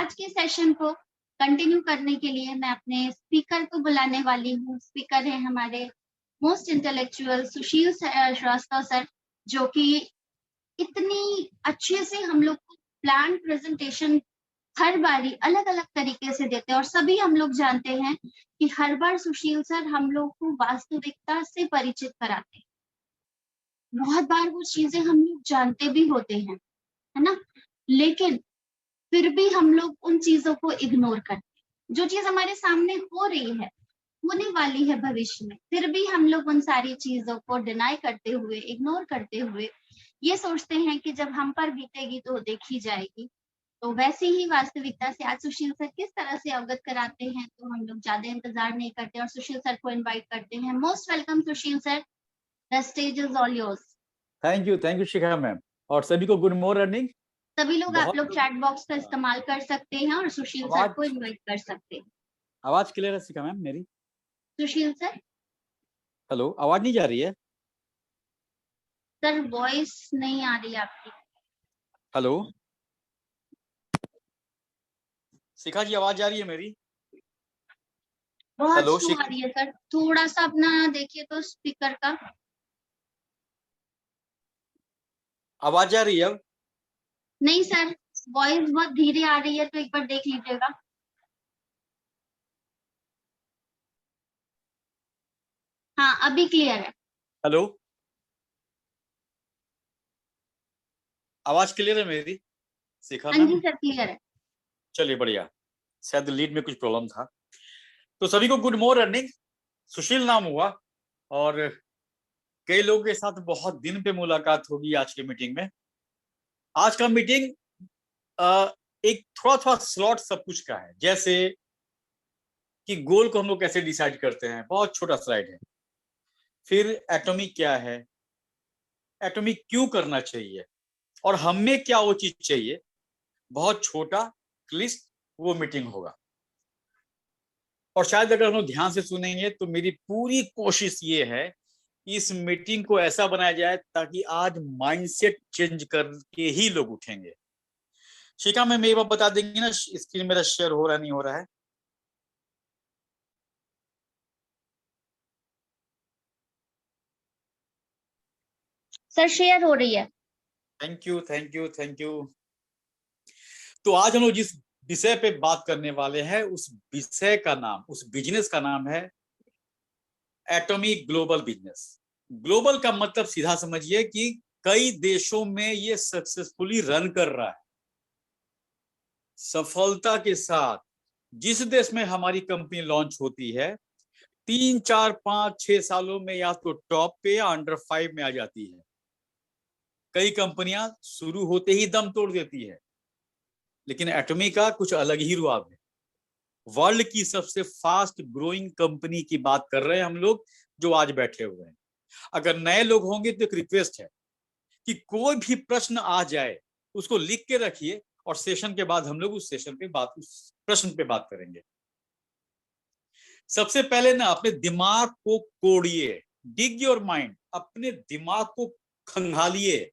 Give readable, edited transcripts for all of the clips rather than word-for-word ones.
आज के सेशन को कंटिन्यू करने के लिए मैं अपने स्पीकर को बुलाने वाली हूँ। स्पीकर है हमारे मोस्ट इंटेलेक्चुअल सुशील श्रीवास्तव सर, जो कि इतनी अच्छे से हम लोग को प्लान प्रेजेंटेशन हर बारी अलग-अलग तरीके से देते हैं और सभी हम लोग जानते हैं कि हर बार सुशील सर हम लोग को वास्तविकता से परिचित कराते हैं। बहुत बार वो चीज़ें हम लोग जानते भी होते हैं, है ना? लेकिन फिर भी हम लोग उन चीज़ों को इग्नोर करते हैं। जो चीज़ हमारे सामने हो रही है, होने वाली है भविष्य में, फिर भी हम लोग उन सारी चीज़ों को डिनाई करते हुए, इग्नोर करते हुए, ये सोचते हैं कि जब हम पर बीतेगी तो देखी जाएगी। तो वैसी ही वास्तविकता से आज सुशील सर किस तरह से अवगत कराते हैं, तो हम लोग ज़्यादा इंतज़ार नहीं करते और सुशील सर को इनवाइट करते हैं। Most welcome Sushil sir, the stage is all yours. Thank you Shikha ma'am, और सभी को गुड मॉर्निंग। सभी लोग आप बहुत लोग चैट बॉक्स का इस्तेमाल कर सकते हैं और सुशील सर को इनवाइट कर सकते हैं। आवाज क्लियर है शिखा मैम मेरी? सुशील सर, हेलो, आवाज नहीं जा रही है? सर वॉइस नहीं आ रही आपकी। हेलो शिखा जी, आवाज जा रही है मेरी? बहुत हेलो स्लो आ रही है सर, थोड़ा सा अपना देखिए तो स्पीकर का। आवाज जा रही है अब? नहीं सर, वॉइस बहुत धीरे आ रही है, तो एक बार देख लीजिएगा। हाँ, अभी क्लियर है। हेलो, आवाज क्लियर है मेरी शिखा हाँ मैम? जी सर, क्लियर है। चलिए बढ़िया, शायद लीड में कुछ प्रॉब्लम था। तो सभी को गुड मॉर्निंग। सुशील नाम हुआ और कई लोगों के साथ बहुत दिन पे मुलाकात होगी आज की मीटिंग में। आज का मीटिंग एक थोड़ा थोड़ा स्लॉट सब कुछ का है, जैसे कि गोल को हम लोग कैसे डिसाइड करते हैं, बहुत छोटा स्लाइड है। फिर एटॉमिक क्या है, एटॉमिक क्यों करना चाहिए, और हमें क्या वो चीज चाहिए, बहुत छोटा क्लिष्ट वो मीटिंग होगा। और शायद अगर हम लोग ध्यान से सुनेंगे तो मेरी पूरी कोशिश ये है कि इस मीटिंग को ऐसा बनाया जाए ताकि आज माइंडसेट चेंज करके ही लोग उठेंगे। शिखा मैम एक बार बता देंगे ना, स्क्रीन मेरा शेयर हो रहा नहीं हो रहा है? सर शेयर हो रही है। Thank you thank you thank you. तो आज हम लोग जिस विषय पे बात करने वाले हैं, उस विषय का नाम, उस बिजनेस का नाम है एटॉमिक ग्लोबल बिजनेस। ग्लोबल का मतलब सीधा समझिए कि कई देशों में ये सक्सेसफुली रन कर रहा है, सफलता के साथ। जिस देश में हमारी कंपनी लॉन्च होती है, 3 4 5 6 सालों में या तो टॉप पे या अंडर 5 में आ जाती है। कई कंपनियां शुरू होते ही दम तोड़ देती है, लेकिन एटॉमी का कुछ अलग ही रुआब है। वर्ल्ड की सबसे फास्ट ग्रोइंग कंपनी की बात कर रहे हैं हम लोग, जो आज बैठे हुए हैं। अगर नए लोग होंगे तो एक रिक्वेस्ट है कि कोई भी प्रश्न आ जाए उसको लिख के रखिए, और सेशन के बाद हम लोग उस सेशन पे बात, उस प्रश्न पे बात करेंगे। सबसे पहले ना अपने दिमाग को कोड़िए, डिग योर माइंड, अपने दिमाग को खंगालिए।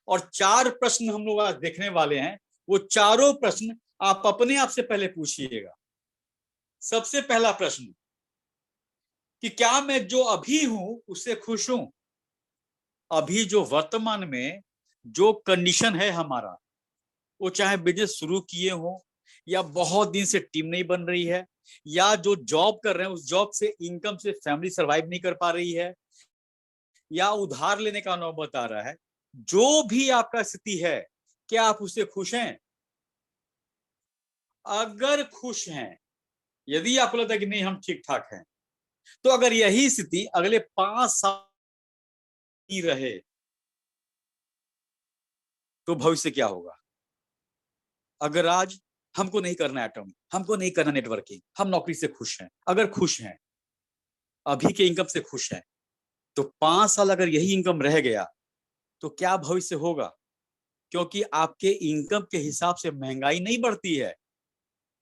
और 4 प्रश्न हम लोग आज देखने वाले हैं। वो चारों प्रश्न आप अपने आप से पहले पूछिएगा। सबसे पहला प्रश्न कि क्या मैं जो अभी हूं उससे खुश हूं? अभी जो वर्तमान में जो कंडीशन है हमारा, वो चाहे बिजनेस शुरू किए हो, या बहुत दिन से टीम नहीं बन रही है, या जो जॉब कर रहे हैं उस जॉब से इनकम से फैमिली सरवाइव नहीं कर पा रही है, या उधार लेने का नौबत आ रहा है, जो भी आपका स्थिति है, क्या आप उससे खुश हैं? अगर खुश हैं, यदि आपको लगता है कि नहीं हम ठीक ठाक हैं, तो अगर यही स्थिति अगले 5 साल की रहे तो भविष्य क्या होगा? अगर आज हमको नहीं करना एटॉम, हमको नहीं करना नेटवर्किंग, हम नौकरी से खुश हैं, अगर खुश हैं, अभी के इनकम से खुश हैं, तो 5 साल अगर यही इनकम रह गया तो क्या भविष्य होगा? क्योंकि आपके इनकम के हिसाब से महंगाई नहीं बढ़ती है,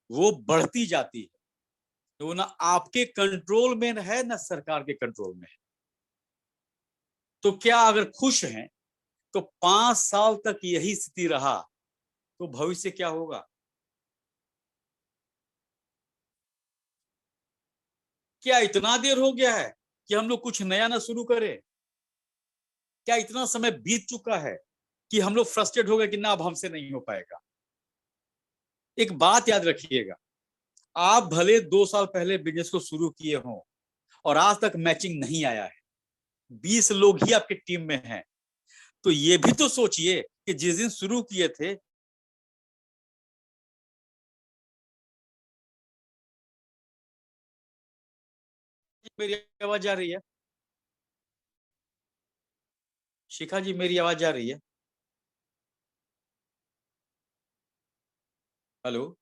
वो बढ़ती जाती है। तो ना आपके कंट्रोल में है ना सरकार के कंट्रोल में है। तो क्या अगर खुश हैं तो 5 साल तक यही स्थिति रहा तो भविष्य क्या होगा? क्या इतना देर हो गया है कि हम लोग कुछ नया ना शुरू करें? क्या इतना समय बीत चुका है कि हम लोग फ्रस्ट्रेट हो गए कि ना अब हमसे नहीं हो पाएगा? एक बात याद रखिएगा, आप भले 2 साल पहले बिजनेस को शुरू किए हों और आज तक मैचिंग नहीं आया है, 20 लोग ही आपकी टीम में हैं, तो ये भी तो सोचिए कि जिस दिन शुरू किए थे मेरी आवाज जा रही है? शिखा जी, मेरी आवाज जा रही है? हेलो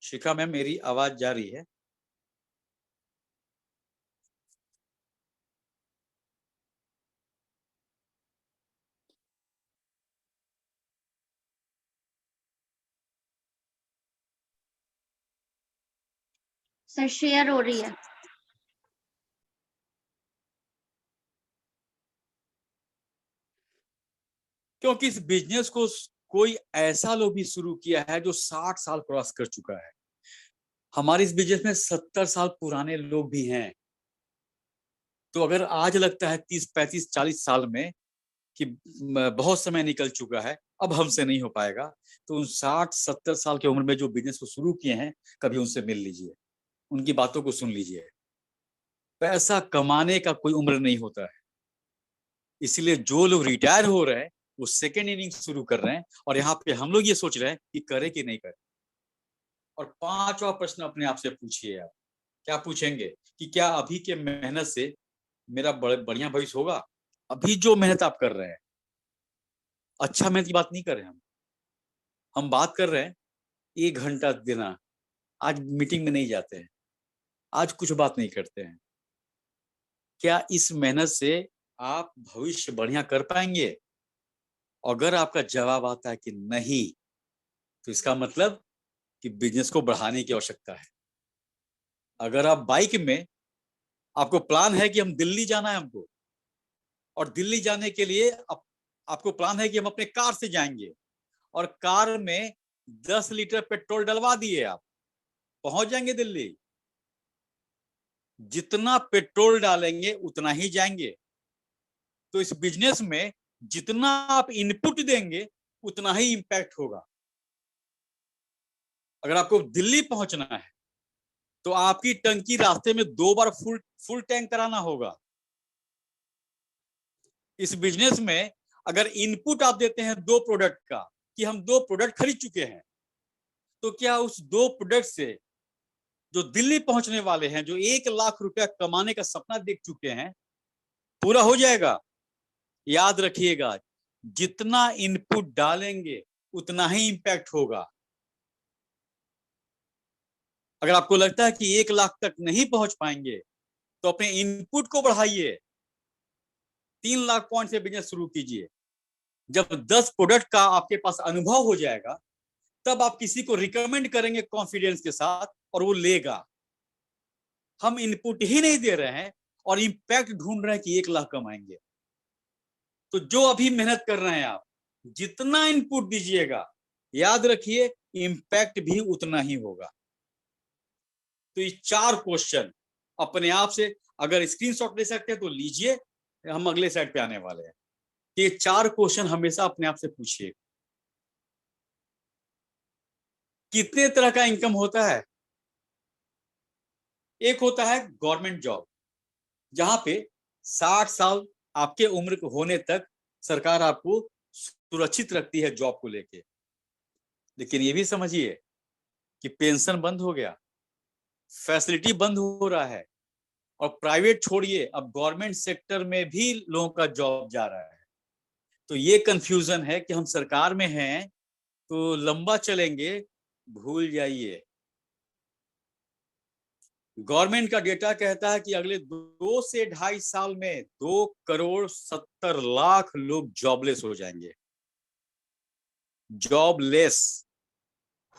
शिखा मैम, मेरी आवाज जा रही है? सर शेयर हो रही है। क्योंकि इस बिजनेस को कोई ऐसा लोग भी शुरू किया है जो 60 साल क्रॉस कर चुका है। हमारे इस बिजनेस में 70 साल पुराने लोग भी हैं। तो अगर आज लगता है 30, 35, 40 साल में कि बहुत समय निकल चुका है, अब हमसे नहीं हो पाएगा, तो उन 60, 70 साल की उम्र में जो बिजनेस को शुरू किए हैं, कभी उनसे मिल लीजिए, उनकी बातों को सुन लीजिए। पैसा कमाने का कोई उम्र नहीं होता है। इसलिए जो लोग रिटायर हो रहे हैं वो सेकेंड इनिंग शुरू कर रहे हैं, और यहाँ पे हम लोग ये सोच रहे हैं कि करें कि नहीं करें। और 5वां प्रश्न अपने आप से पूछिए, आप क्या पूछेंगे कि क्या अभी के मेहनत से मेरा बढ़िया भविष्य होगा? अभी जो मेहनत आप कर रहे हैं, अच्छा मेहनत की बात नहीं कर रहे हैं हम बात कर रहे हैं 1 घंटा देना। आज मीटिंग में नहीं जाते हैं, आज कुछ बात नहीं करते हैं, क्या इस मेहनत से आप भविष्य बढ़िया कर पाएंगे? अगर आपका जवाब आता है कि नहीं, तो इसका मतलब कि बिजनेस को बढ़ाने की आवश्यकता है। अगर आप बाइक में, आपको प्लान है कि हम दिल्ली जाना है हमको, और दिल्ली जाने के लिए आपको प्लान है कि हम अपने कार से जाएंगे, और कार में 10 लीटर पेट्रोल डलवा दिए, आप पहुंच जाएंगे दिल्ली। जितना पेट्रोल डालेंगे उतना ही जाएंगे। तो इस बिजनेस में जितना आप इनपुट देंगे उतना ही इंपैक्ट होगा। अगर आपको दिल्ली पहुंचना है तो आपकी टंकी रास्ते में 2 बार फुल टैंक कराना होगा। इस बिजनेस में अगर इनपुट आप देते हैं 2 प्रोडक्ट का, कि हम 2 प्रोडक्ट खरीद चुके हैं, तो क्या उस 2 प्रोडक्ट से जो दिल्ली पहुंचने वाले हैं, जो 1 लाख रुपया कमाने का सपना देख चुके हैं, पूरा हो जाएगा? याद रखिएगा, जितना इनपुट डालेंगे उतना ही इंपैक्ट होगा। अगर आपको लगता है कि 1 लाख तक नहीं पहुंच पाएंगे, तो अपने इनपुट को बढ़ाइए, 3 लाख पॉइंट से बिजनेस शुरू कीजिए। जब 10 प्रोडक्ट का आपके पास अनुभव हो जाएगा, तब आप किसी को रिकमेंड करेंगे कॉन्फिडेंस के साथ, और वो लेगा। हम इनपुट ही नहीं दे रहे हैं और इंपैक्ट ढूंढ रहे हैं कि 1 लाख कमाएंगे। तो जो अभी मेहनत कर रहे हैं आप, जितना इनपुट दीजिएगा, याद रखिए इंपैक्ट भी उतना ही होगा। तो ये 4 क्वेश्चन अपने आप से, अगर स्क्रीनशॉट ले सकते हैं तो लीजिए, हम अगले साइड पे आने वाले हैं। ये 4 क्वेश्चन हमेशा अपने आप से पूछिए। कितने तरह का इनकम होता है? एक होता है गवर्नमेंट जॉब, जहां पे 60 साल आपके उम्र होने तक सरकार आपको सुरक्षित रखती है जॉब को लेके। लेकिन ये भी समझिए कि पेंशन बंद हो गया, फैसिलिटी बंद हो रहा है, और प्राइवेट छोड़िए, अब गवर्नमेंट सेक्टर में भी लोगों का जॉब जा रहा है। तो ये कंफ्यूजन है कि हम सरकार में हैं तो लंबा चलेंगे, भूल जाइए। गवर्नमेंट का डेटा कहता है कि अगले 2 से 2.5 साल में 2,70,00,000 लोग जॉबलेस हो जाएंगे, जॉबलेस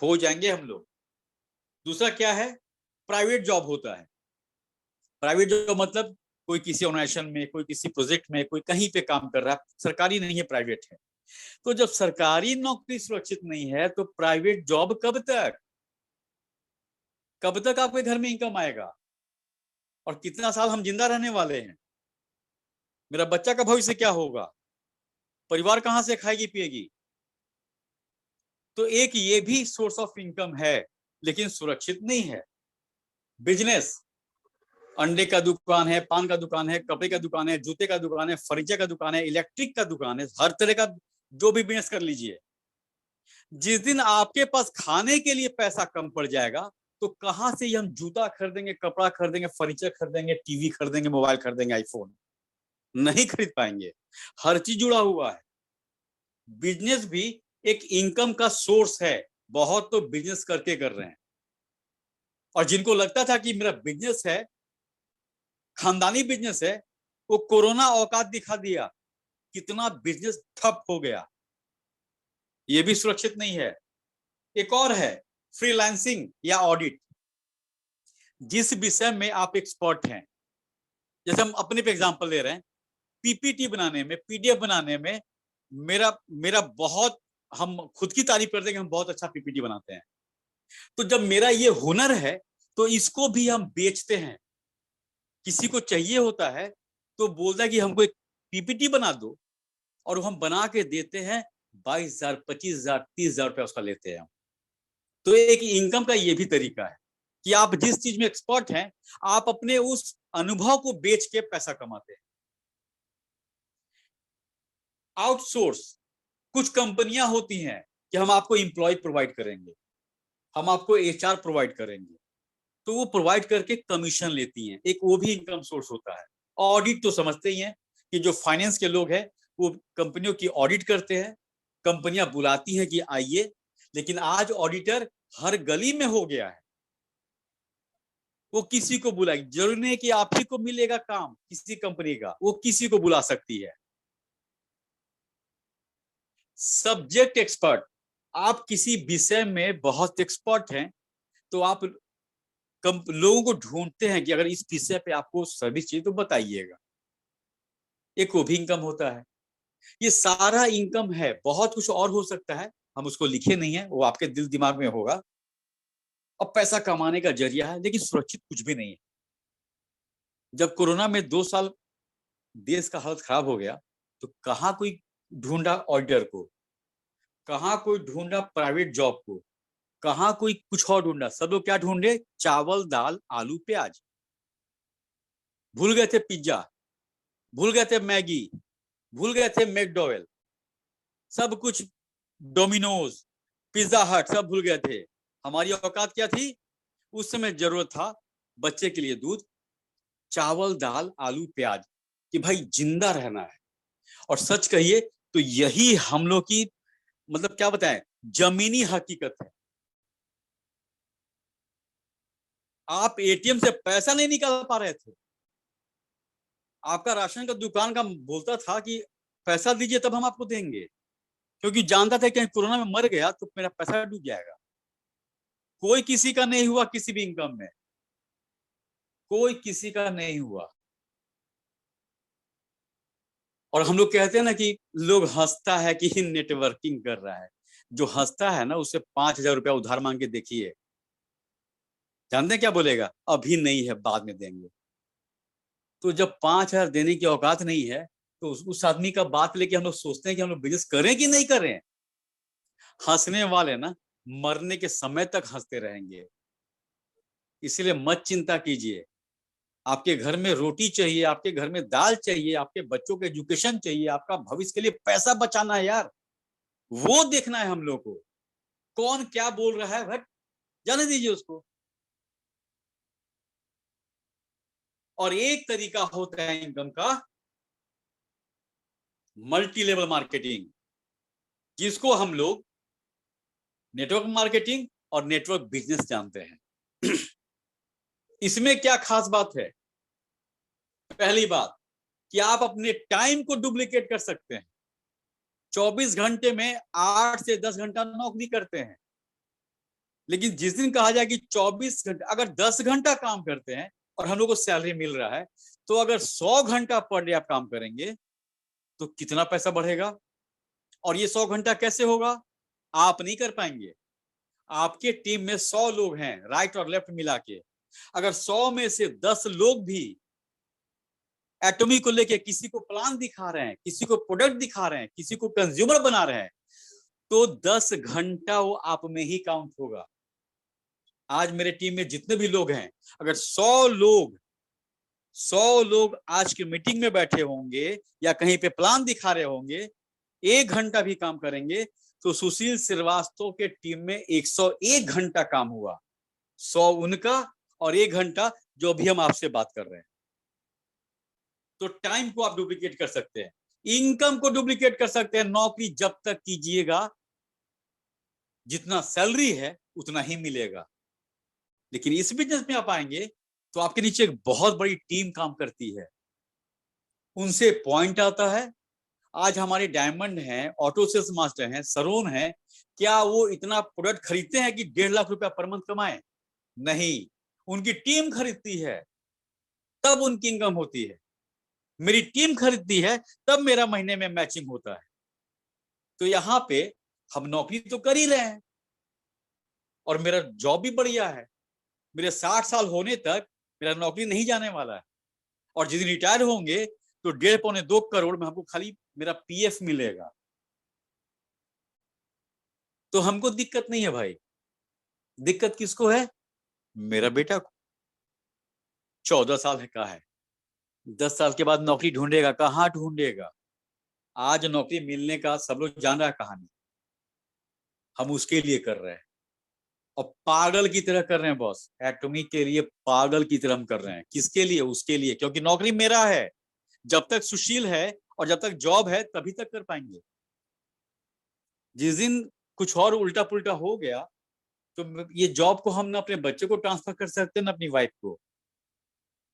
हो जाएंगे हम लोग। दूसरा क्या है? प्राइवेट जॉब होता है। प्राइवेट जॉब मतलब कोई किसी ऑर्गेनाइजेशन में, कोई किसी प्रोजेक्ट में, कोई कहीं पे काम कर रहा है, सरकारी नहीं है, प्राइवेट है। तो जब सरकारी नौकरी सुरक्षित नहीं है, तो प्राइवेट जॉब कब तक आपके घर में इनकम आएगा? और कितना साल हम जिंदा रहने वाले हैं, मेरा बच्चा का भविष्य क्या होगा, परिवार कहां से खाएगी पिएगी। तो एक ये भी सोर्स ऑफ इनकम है, लेकिन सुरक्षित नहीं है। बिजनेस, अंडे का दुकान है, पान का दुकान है, कपड़े का दुकान है, जूते का दुकान है, फर्नीचर का दुकान है, इलेक्ट्रिक का दुकान है, हर तरह का जो भी बिजनेस कर लीजिए। जिस दिन आपके पास खाने के लिए पैसा कम पड़ जाएगा, तो कहां से हम जूता खरीदेंगे, कपड़ा खरीदेंगे, फर्नीचर खरीदेंगे, टीवी खरीदेंगे, मोबाइल खरीदेंगे, आईफोन नहीं खरीद पाएंगे। हर चीज जुड़ा हुआ है। बिजनेस भी एक इनकम का सोर्स है। बहुत तो बिजनेस करके कर रहे हैं, और जिनको लगता था कि मेरा बिजनेस है, खानदानी बिजनेस है, वो कोरोना औकात दिखा दिया, कितना बिजनेस ठप हो गया। ये भी सुरक्षित नहीं है। एक और है फ्रीलांसिंग या ऑडिट। जिस विषय में आप एक्सपर्ट हैं, जैसे हम अपने पे एग्जांपल ले रहे हैं, पीपीटी बनाने में, पीडीएफ बनाने में मेरा बहुत, हम खुद की तारीफ करते हैं कि हम बहुत अच्छा पीपीटी बनाते हैं। तो जब मेरा ये हुनर है, तो इसको भी हम बेचते हैं। किसी को चाहिए होता है तो बोलता है कि हमको एक पीपीटी बना दो, और हम बना के देते हैं। 22,000, 25,000, 30,000 रुपया उसका लेते हैं। तो एक इनकम का ये भी तरीका है कि आप जिस चीज में एक्सपर्ट हैं, आप अपने उस अनुभव को बेच के पैसा कमाते हैं। आउटसोर्स, कुछ कंपनियां होती हैं कि हम आपको एम्प्लॉय प्रोवाइड करेंगे, हम आपको एचआर प्रोवाइड करेंगे, तो वो प्रोवाइड करके कमीशन लेती हैं। एक वो भी इनकम सोर्स होता है। ऑडिट तो समझते ही हैं कि जो फाइनेंस के लोग हैं वो कंपनियों की ऑडिट करते हैं, कंपनियां बुलाती हैं कि आइए। लेकिन आज ऑडिटर हर गली में हो गया है, वो किसी को बुलाएगी। जरूरी नहीं कि आप ही को मिलेगा काम किसी कंपनी का, वो किसी को बुला सकती है। सब्जेक्ट एक्सपर्ट, आप किसी विषय में बहुत एक्सपर्ट हैं, तो आप लोगों को ढूंढते हैं कि अगर इस विषय पे आपको सर्विस चाहिए तो बताइएगा। एक वो भी इनकम होता है। ये सारा इनकम है। बहुत कुछ और हो सकता है, हम उसको लिखे नहीं है, वो आपके दिल दिमाग में होगा। और पैसा कमाने का जरिया है, लेकिन सुरक्षित कुछ भी नहीं है। जब कोरोना में 2 साल देश का हालत खराब हो गया, तो कहाँ कोई ढूंढा ऑडिटर को, कहाँ कोई ढूंढा प्राइवेट जॉब को, कहाँ कोई कुछ और ढूंढा। सब लोग क्या ढूंढे? चावल, दाल, आलू, प्याज। भूल गए थे पिज्जा, भूल गए थे मैगी, भूल गए थे मैकडॉवेल, सब कुछ, डोमिनोज, पिज्जा हट, सब भूल गए थे। हमारी औकात क्या थी? उस समय जरूरत था बच्चे के लिए दूध, चावल, दाल, आलू, प्याज, कि भाई जिंदा रहना है। और सच कहिए तो यही हम लोग की, मतलब क्या बताएं, जमीनी हकीकत है। आप एटीएम से पैसा नहीं निकाल पा रहे थे। आपका राशन का दुकान का बोलता था कि पैसा दीजिए तब हम आपको देंगे, क्योंकि जानता था कि कोरोना में मर गया तो मेरा पैसा डूब जाएगा। कोई किसी का नहीं हुआ, किसी भी इनकम में कोई किसी का नहीं हुआ। और हम लोग कहते हैं ना कि लोग हंसता है कि नेटवर्किंग कर रहा है। जो हंसता है ना, उसे 5,000 रुपया उधार मांग के देखिए, जानते हैं क्या बोलेगा? अभी नहीं है, बाद में देंगे। तो जब 5,000 देने की औकात नहीं है, तो उस आदमी का बात लेके हम लोग सोचते हैं कि हम लोग बिजनेस करें कि नहीं करें। हंसने वाले ना मरने के समय तक हंसते रहेंगे। इसलिए मत चिंता कीजिए। आपके घर में रोटी चाहिए, आपके घर में दाल चाहिए, आपके बच्चों के एजुकेशन चाहिए, आपका भविष्य के लिए पैसा बचाना है यार, वो देखना है हम लोग को। कौन क्या बोल रहा है, भट जाने दीजिए उसको। और एक तरीका होता है इनकम का, मल्टी लेवल मार्केटिंग, जिसको हम लोग नेटवर्क मार्केटिंग और नेटवर्क बिजनेस जानते हैं। इसमें क्या खास बात है? पहली बात कि आप अपने टाइम को डुप्लीकेट कर सकते हैं। 24 घंटे में 8 से 10 घंटा नौकरी करते हैं, लेकिन जिस दिन कहा जाए कि 24 घंटा, अगर 10 घंटा काम करते हैं और हम लोग को सैलरी मिल रहा है, तो अगर 100 घंटा पर डे आप काम करेंगे तो कितना पैसा बढ़ेगा? और ये 100 घंटा कैसे होगा? आप नहीं कर पाएंगे। आपके टीम में 100 लोग हैं, राइट और लेफ्ट मिला के, अगर 100 में से 10 लोग भी एटॉमी को लेके किसी को प्लान दिखा रहे हैं, किसी को प्रोडक्ट दिखा रहे हैं, किसी को कंज्यूमर बना रहे हैं, तो 10 घंटा वो आप में ही काउंट होगा। आज मेरे टीम में जितने भी लोग हैं, अगर 100 लोग आज की मीटिंग में बैठे होंगे या कहीं पे प्लान दिखा रहे होंगे, 1 घंटा भी काम करेंगे, तो सुशील श्रीवास्तव के टीम में 101 घंटा काम हुआ। 100 उनका और 1 घंटा जो अभी हम आपसे बात कर रहे हैं। तो टाइम को आप डुप्लीकेट कर सकते हैं, इनकम को डुप्लीकेट कर सकते हैं। नौकरी जब तक कीजिएगा, जितना सैलरी है उतना ही मिलेगा। लेकिन इस बिजनेस में आप आएंगे तो आपके नीचे एक बहुत बड़ी टीम काम करती है, उनसे पॉइंट आता है। आज हमारे डायमंड हैं, ऑटो सेल्स मास्टर हैं, सरोन हैं, क्या वो इतना प्रोडक्ट खरीदते हैं कि 1.5 लाख रुपया पर मंथ कमाए? नहीं, उनकी टीम खरीदती है, तब उनकी इनकम होती है। मेरी टीम खरीदती है, तब मेरा महीने में मैचिंग होता है। तो यहाँ पे हम नौकरी तो कर ही रहे हैं और मेरा जॉब भी बढ़िया है। मेरे 60 साल होने तक मेरा नौकरी नहीं जाने वाला है, और जिस दिन रिटायर होंगे तो 1.5-2 करोड़ में हमको खाली मेरा पीएफ मिलेगा। तो हमको दिक्कत नहीं है भाई। दिक्कत किसको है? मेरा बेटा को। 14 साल का है, 10 साल के बाद नौकरी ढूंढेगा, कहाँ ढूंढेगा? आज नौकरी मिलने का सब लोग जान रहा है कहानी, हम उसके लिए कर रहे हैं और पागल की तरह कर रहे हैं बॉस। एटॉमी के लिए पागल की तरह हम कर रहे हैं। किसके लिए? उसके लिए, क्योंकि नौकरी मेरा है। जब तक सुशील है और जब तक जॉब है तभी तक कर पाएंगे। जिस दिन कुछ और उल्टा पुल्टा हो गया तो ये जॉब को हम ना अपने बच्चे को ट्रांसफर कर सकते हैं ना अपनी वाइफ को।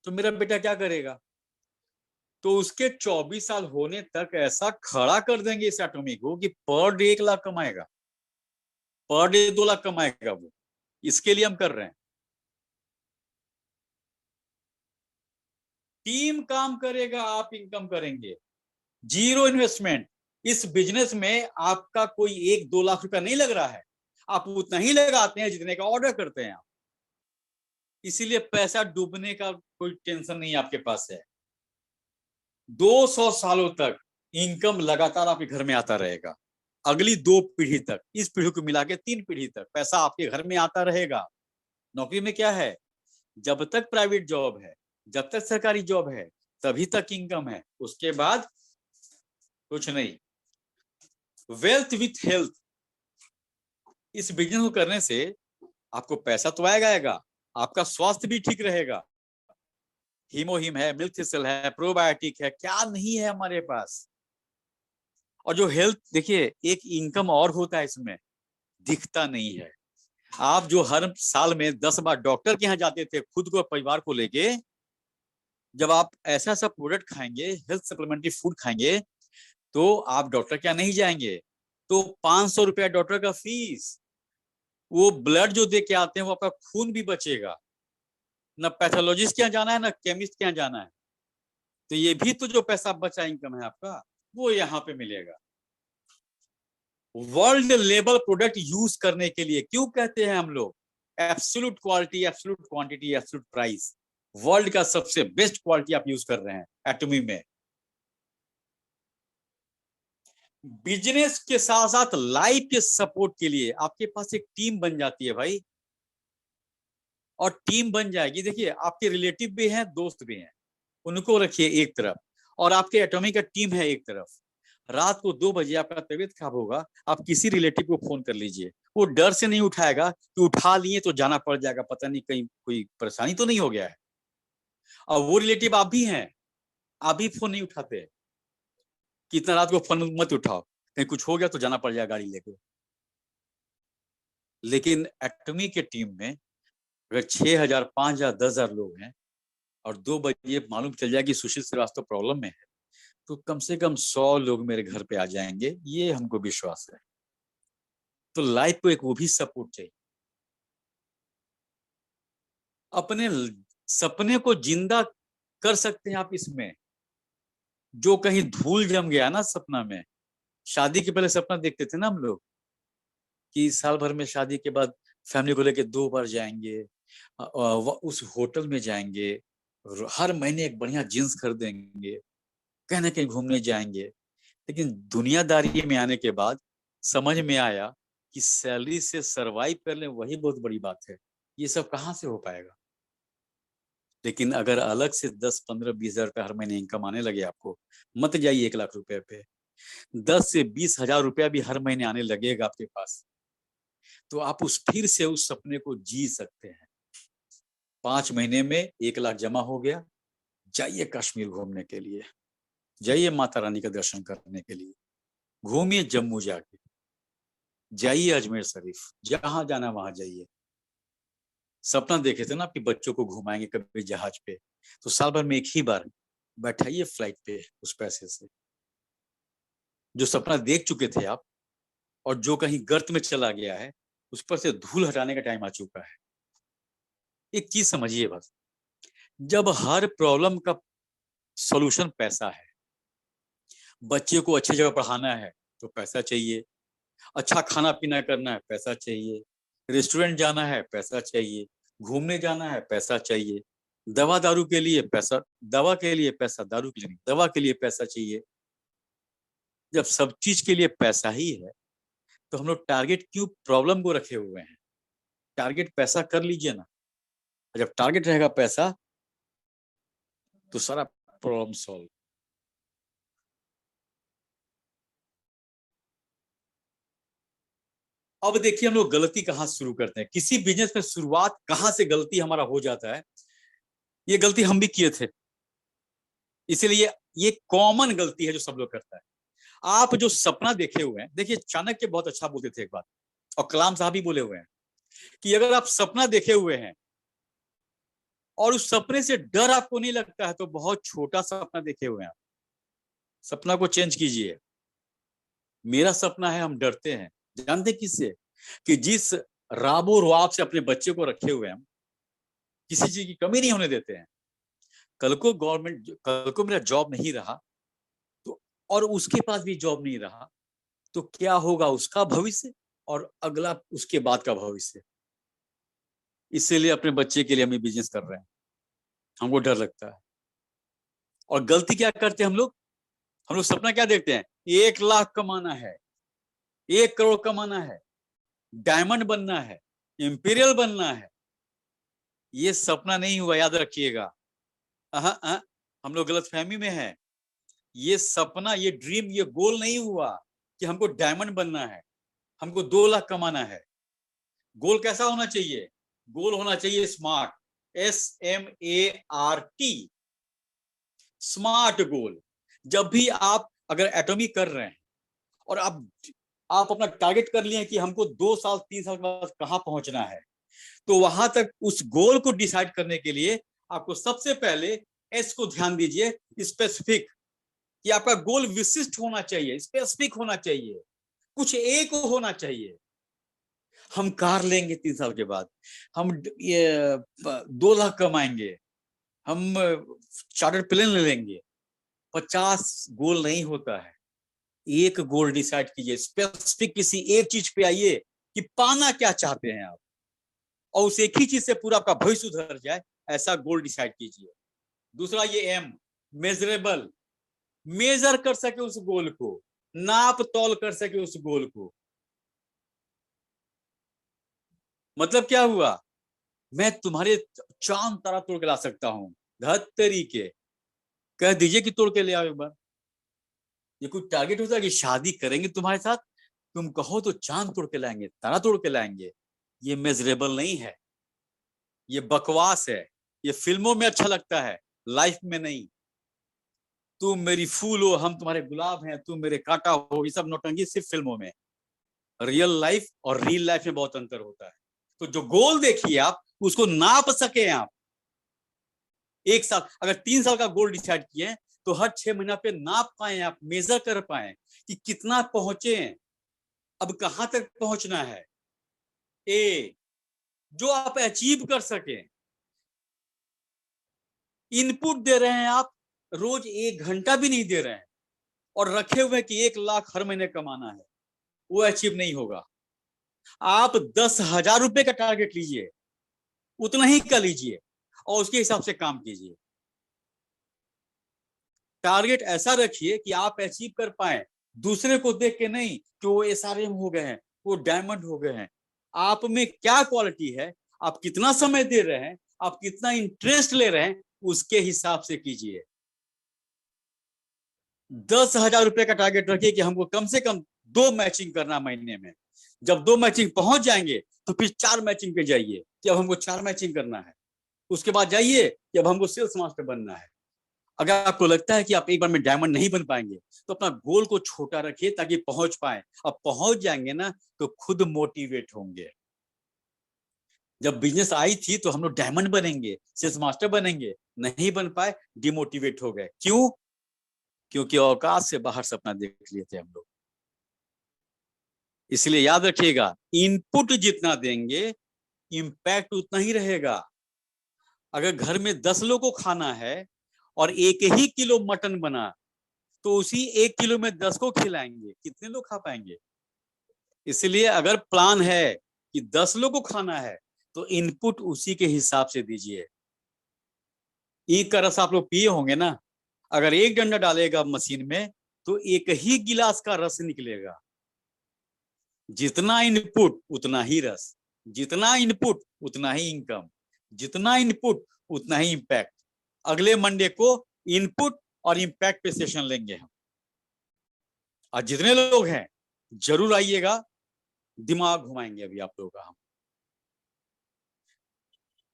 तो मेरा बेटा क्या करेगा? तो उसके 24 साल होने तक ऐसा खड़ा कर देंगे इस एटॉमी को कि पर डे 1 लाख कमाएगा, पर डे 2 लाख कमाएगा वो। इसके लिए हम कर रहे हैं। टीम काम करेगा, आप इनकम करेंगे। Zero investment. इस बिजनेस में आपका कोई 1-2 लाख रुपया नहीं लग रहा है, आप उतना ही लगाते हैं जितने का ऑर्डर करते हैं आप। इसीलिए पैसा डूबने का कोई टेंशन नहीं आपके पास है। 200 सालों तक इनकम लगातार आपके घर में आता रहेगा, अगली 2 पीढ़ी तक, इस पीढ़ी को मिला के 3 पीढ़ी तक पैसा आपके घर में आता रहेगा। नौकरी में क्या है? जब तक प्राइवेट जॉब है, जब तक सरकारी जॉब है, तभी तक इनकम है, उसके बाद कुछ नहीं। वेल्थ विथ हेल्थ, इस बिजनेस को करने से आपको पैसा तो आएगा, आपका स्वास्थ्य भी ठीक रहेगा। हीमोहिम है, मिल्क थिसल है, प्रोबायोटिक है, क्या नहीं है हमारे पास। और जो हेल्थ, देखिए एक इनकम और होता है इसमें, दिखता नहीं है। आप जो हर साल में 10 बार डॉक्टर के यहाँ जाते थे खुद को परिवार को लेके, जब आप ऐसा सब प्रोडक्ट खाएंगे, हेल्थ सप्लीमेंट्री फूड खाएंगे, तो आप डॉक्टर के यहाँ नहीं जाएंगे। तो 500 रुपया डॉक्टर का फीस, वो ब्लड जो दे के आते हैं वो आपका खून भी बचेगा। न पैथोलॉजिस्ट के यहाँ जाना है, न केमिस्ट के यहाँ जाना है। तो ये भी तो जो पैसा बचा इनकम है आपका, वो यहाँ पे मिलेगा। वर्ल्ड लेवल प्रोडक्ट यूज करने के लिए क्यों कहते हैं हम लोग? Absolute quality, absolute quantity, absolute price. World का सबसे बेस्ट क्वालिटी आप यूज कर रहे हैं एटॉमी में। बिजनेस के साथ साथ लाइफ के सपोर्ट के लिए आपके पास एक टीम बन जाती है भाई, और टीम बन जाएगी। देखिए आपके रिलेटिव भी हैं, दोस्त भी हैं, उनको रखिए एक तरफ, और आपके एटॉमी का टीम है एक तरफ। रात को 2 बजे आपका तबीयत खराब होगा, आप किसी रिलेटिव को फोन कर लीजिए, वो डर से नहीं उठाएगा कि उठा लिए तो जाना पड़ जाएगा, पता नहीं कहीं कोई परेशानी तो नहीं हो गया है। और वो रिलेटिव आप भी हैं, आप भी फोन नहीं उठाते कि इतना रात को फोन मत उठाओ, कहीं कुछ हो गया तो जाना पड़ जाएगा गाड़ी लेके। लेकिन एटॉमी के टीम में अगर 6,000, 5,000, 10,000 लोग हैं और 2 बजे मालूम चल जाए कि सुशील श्रीवास्तव प्रॉब्लम में है, तो कम से कम 100 लोग मेरे घर पे आ जाएंगे, ये हमको विश्वास है। तो लाइफ को एक वो भी सपोर्ट चाहिए। अपने सपने को जिंदा कर सकते हैं आप इसमें। जो कहीं धूल जम गया ना सपना में, शादी के पहले सपना देखते थे ना हम लोग कि साल भर में शादी के बाद फैमिली को लेके 2 बार जाएंगे, उस होटल में जाएंगे, हर महीने एक बढ़िया जींस खरीदेंगे, कहीं ना कहीं घूमने जाएंगे। लेकिन दुनियादारी में आने के बाद समझ में आया कि सैलरी से सरवाइव कर ले वही बहुत बड़ी बात है, ये सब कहाँ से हो पाएगा। लेकिन अगर अलग से 10, 15, 20 हजार रुपये हर महीने इनकम आने लगे आपको, मत जाइए 1 लाख रुपए पे, 10 से 20 हजार रुपया भी हर महीने आने लगेगा आपके पास, तो आप फिर से उस सपने को जी सकते हैं। 5 महीने में 1 लाख जमा हो गया, जाइए कश्मीर घूमने के लिए, जाइए माता रानी का दर्शन करने के लिए, घूमिए जम्मू जाके, जाइए अजमेर शरीफ, जहां जाना वहां जाइए। सपना देखे थे ना कि बच्चों को घुमाएंगे कभी जहाज पे, तो साल भर में एक ही बार बैठाइए फ्लाइट पे उस पैसे से। जो सपना देख चुके थे आप और जो कहीं गर्त में चला गया है, उस पर से धूल हटाने का टाइम आ चुका है। एक चीज समझिए बस, जब हर प्रॉब्लम का सॉल्यूशन पैसा है, बच्चे को अच्छी जगह पढ़ाना है तो पैसा चाहिए, अच्छा खाना पीना करना है पैसा चाहिए, रेस्टोरेंट जाना है पैसा चाहिए, घूमने जाना है पैसा चाहिए, दवा दारू के लिए पैसा, दवा के लिए पैसा, दारू के लिए नहीं, दवा के लिए पैसा चाहिए। जब सब चीज के लिए पैसा ही है तो हम लोग टारगेट क्यों प्रॉब्लम को रखे हुए हैं। टारगेट पैसा कर लीजिए ना, जब टारगेट रहेगा पैसा तो सारा प्रॉब्लम सॉल्व। अब देखिए हम लोग गलती कहां से शुरू करते हैं, किसी बिजनेस में शुरुआत कहां से गलती हमारा हो जाता है। ये गलती हम भी किए थे, इसीलिए ये कॉमन गलती है जो सब लोग करता है। आप जो सपना देखे हुए हैं, देखिए चाणक्य बहुत अच्छा बोलते थे एक बात, और कलाम साहब भी बोले हुए हैं कि अगर आप सपना देखे हुए हैं और उस सपने से डर आपको नहीं लगता है तो बहुत छोटा सपना देखे हुए हैं आप। सपना को चेंज कीजिए। मेरा सपना है, हम डरते हैं, जानते किससे? कि जिस राबो रुआब से अपने बच्चे को रखे हुए हम, किसी चीज की कमी नहीं होने देते हैं। कल को गवर्नमेंट, कल को मेरा जॉब नहीं रहा तो, और उसके पास भी जॉब नहीं रहा तो क्या होगा उसका भविष्य और अगला उसके बाद का भविष्य। इसीलिए अपने बच्चे के लिए हम ये बिजनेस कर रहे हैं, हमको डर लगता है। और गलती क्या करते हैं हम लोग सपना क्या देखते हैं, 1 लाख कमाना है, 1 करोड़ कमाना है, डायमंड बनना है, इंपीरियल बनना है। ये सपना नहीं हुआ, याद रखिएगा। हम लोग गलत फहमी में है। ये सपना, ये ड्रीम, ये गोल नहीं हुआ कि हमको डायमंड बनना है, हमको 2 लाख कमाना है। गोल कैसा होना चाहिए? गोल होना चाहिए स्मार्ट, SMART, स्मार्ट गोल। जब भी आप अगर एटॉमिक कर रहे हैं और आप अपना टारगेट कर लिए कि हमको 2 साल 3 साल के बाद कहां पहुंचना है, तो वहां तक उस गोल को डिसाइड करने के लिए आपको सबसे पहले एस को ध्यान दीजिए, स्पेसिफिक, कि आपका गोल विशिष्ट होना चाहिए, स्पेसिफिक होना चाहिए, कुछ एक होना चाहिए। हम कार लेंगे 3 साल के बाद, हम ये 2 लाख कमाएंगे, हम चार्टर्ड प्लेन ले लेंगे। 50 गोल नहीं होता है, एक गोल डिसाइड कीजिए, स्पेसिफिक किसी एक चीज पे आइए कि पाना क्या चाहते हैं आप, और उस एक ही चीज से पूरा आपका भविष्य सुधर जाए, ऐसा गोल डिसाइड कीजिए। दूसरा ये एम, मेजरेबल, मेजर कर सके उस गोल को, नाप तौल कर सके उस गोल को। मतलब क्या हुआ, मैं तुम्हारे चांद तारा तोड़ के ला सकता हूं, धत्तरी के, कह दीजिए कि तोड़ के ले आओ एक बार। ये कोई टारगेट होता है कि शादी करेंगे तुम्हारे साथ, तुम कहो तो चांद तोड़ के लाएंगे, तारा तोड़ के लाएंगे। ये मेजरेबल नहीं है, ये बकवास है। ये फिल्मों में अच्छा लगता है, लाइफ में नहीं। तुम मेरी फूल हो, हम तुम्हारे गुलाब हैं, तुम मेरे कांटा हो, ये सब नौटंकी सिर्फ फिल्मों में। रियल लाइफ और रियल लाइफ में बहुत अंतर होता है। तो जो गोल देखिए आप, उसको नाप सके आप। एक साल, अगर 3 साल का गोल डिसाइड किए तो हर 6 महीना पे नाप पाए आप, मेजर कर पाए कि कितना पहुंचे, अब कहां तक पहुंचना है। ए, जो आप अचीव कर सके। इनपुट दे रहे हैं आप, रोज 1 घंटा भी नहीं दे रहे हैं और रखे हुए कि 1 लाख हर महीने कमाना है, वो अचीव नहीं होगा। आप 10,000 रुपए का टारगेट लीजिए, उतना ही कर लीजिए और उसके हिसाब से काम कीजिए। टारगेट ऐसा रखिए कि आप अचीव कर पाए, दूसरे को देख के नहीं कि वो SRM हो गए हैं, वो डायमंड हो गए हैं। आप में क्या क्वालिटी है, आप कितना समय दे रहे हैं, आप कितना इंटरेस्ट ले रहे हैं, उसके हिसाब से कीजिए। 10,000 रुपए का टारगेट रखिए कि हमको कम से कम 2 मैचिंग करना महीने में। जब 2 मैचिंग पहुंच जाएंगे तो फिर 4 मैचिंग पे जाइए कि अब हमको 4 मैचिंग करना है। उसके बाद जाइए कि अब हमको सेल्स मास्टर बनना है। अगर आपको लगता है कि आप एक बार में डायमंड नहीं बन पाएंगे तो अपना गोल को छोटा रखिए ताकि पहुंच पाए। अब पहुंच जाएंगे ना तो खुद मोटिवेट होंगे। जब बिजनेस आई थी तो हम लोग डायमंड बनेंगे, सेल्स मास्टर बनेंगे, नहीं बन पाए, डिमोटिवेट हो गए। क्यों? क्योंकि औकात से बाहर सपना देख लिए थे हम लोग। इसलिए याद रखिएगा, इनपुट जितना देंगे इंपैक्ट उतना ही रहेगा। अगर घर में 10 लोगों को खाना है और 1 ही किलो मटन बना तो उसी 1 किलो में 10 को खिलाएंगे, कितने लोग खा पाएंगे? इसलिए अगर प्लान है कि 10 लोगों को खाना है तो इनपुट उसी के हिसाब से दीजिए। ईख का रस आप लोग पिए होंगे ना, अगर 1 डंडा डालेगा मशीन में तो 1 ही गिलास का रस निकलेगा। जितना इनपुट उतना ही रस, जितना इनपुट उतना ही इनकम, जितना इनपुट उतना ही इंपैक्ट। अगले मंडे को इनपुट और इंपैक्ट पे सेशन लेंगे हम। और जितने लोग हैं जरूर आइएगा, दिमाग घुमाएंगे अभी आप लोगों का हम।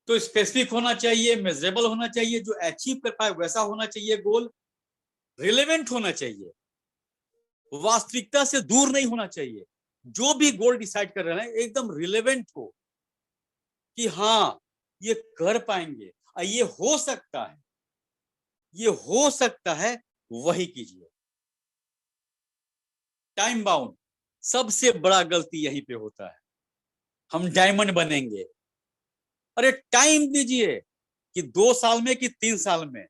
तो स्पेसिफिक होना चाहिए, मेजरेबल होना चाहिए, जो अचीव कर पाए वैसा होना चाहिए गोल। रिलेवेंट होना चाहिए, वास्तविकता से दूर नहीं होना चाहिए। जो भी गोल डिसाइड कर रहे हैं एकदम रिलेवेंट हो कि हाँ ये कर पाएंगे, ये हो सकता है, ये हो सकता है, वही कीजिए। टाइम बाउंड, सबसे बड़ा गलती यहीं पे होता है। हम डायमंड बनेंगे, अरे टाइम दीजिए कि 2 साल में कि 3 साल में।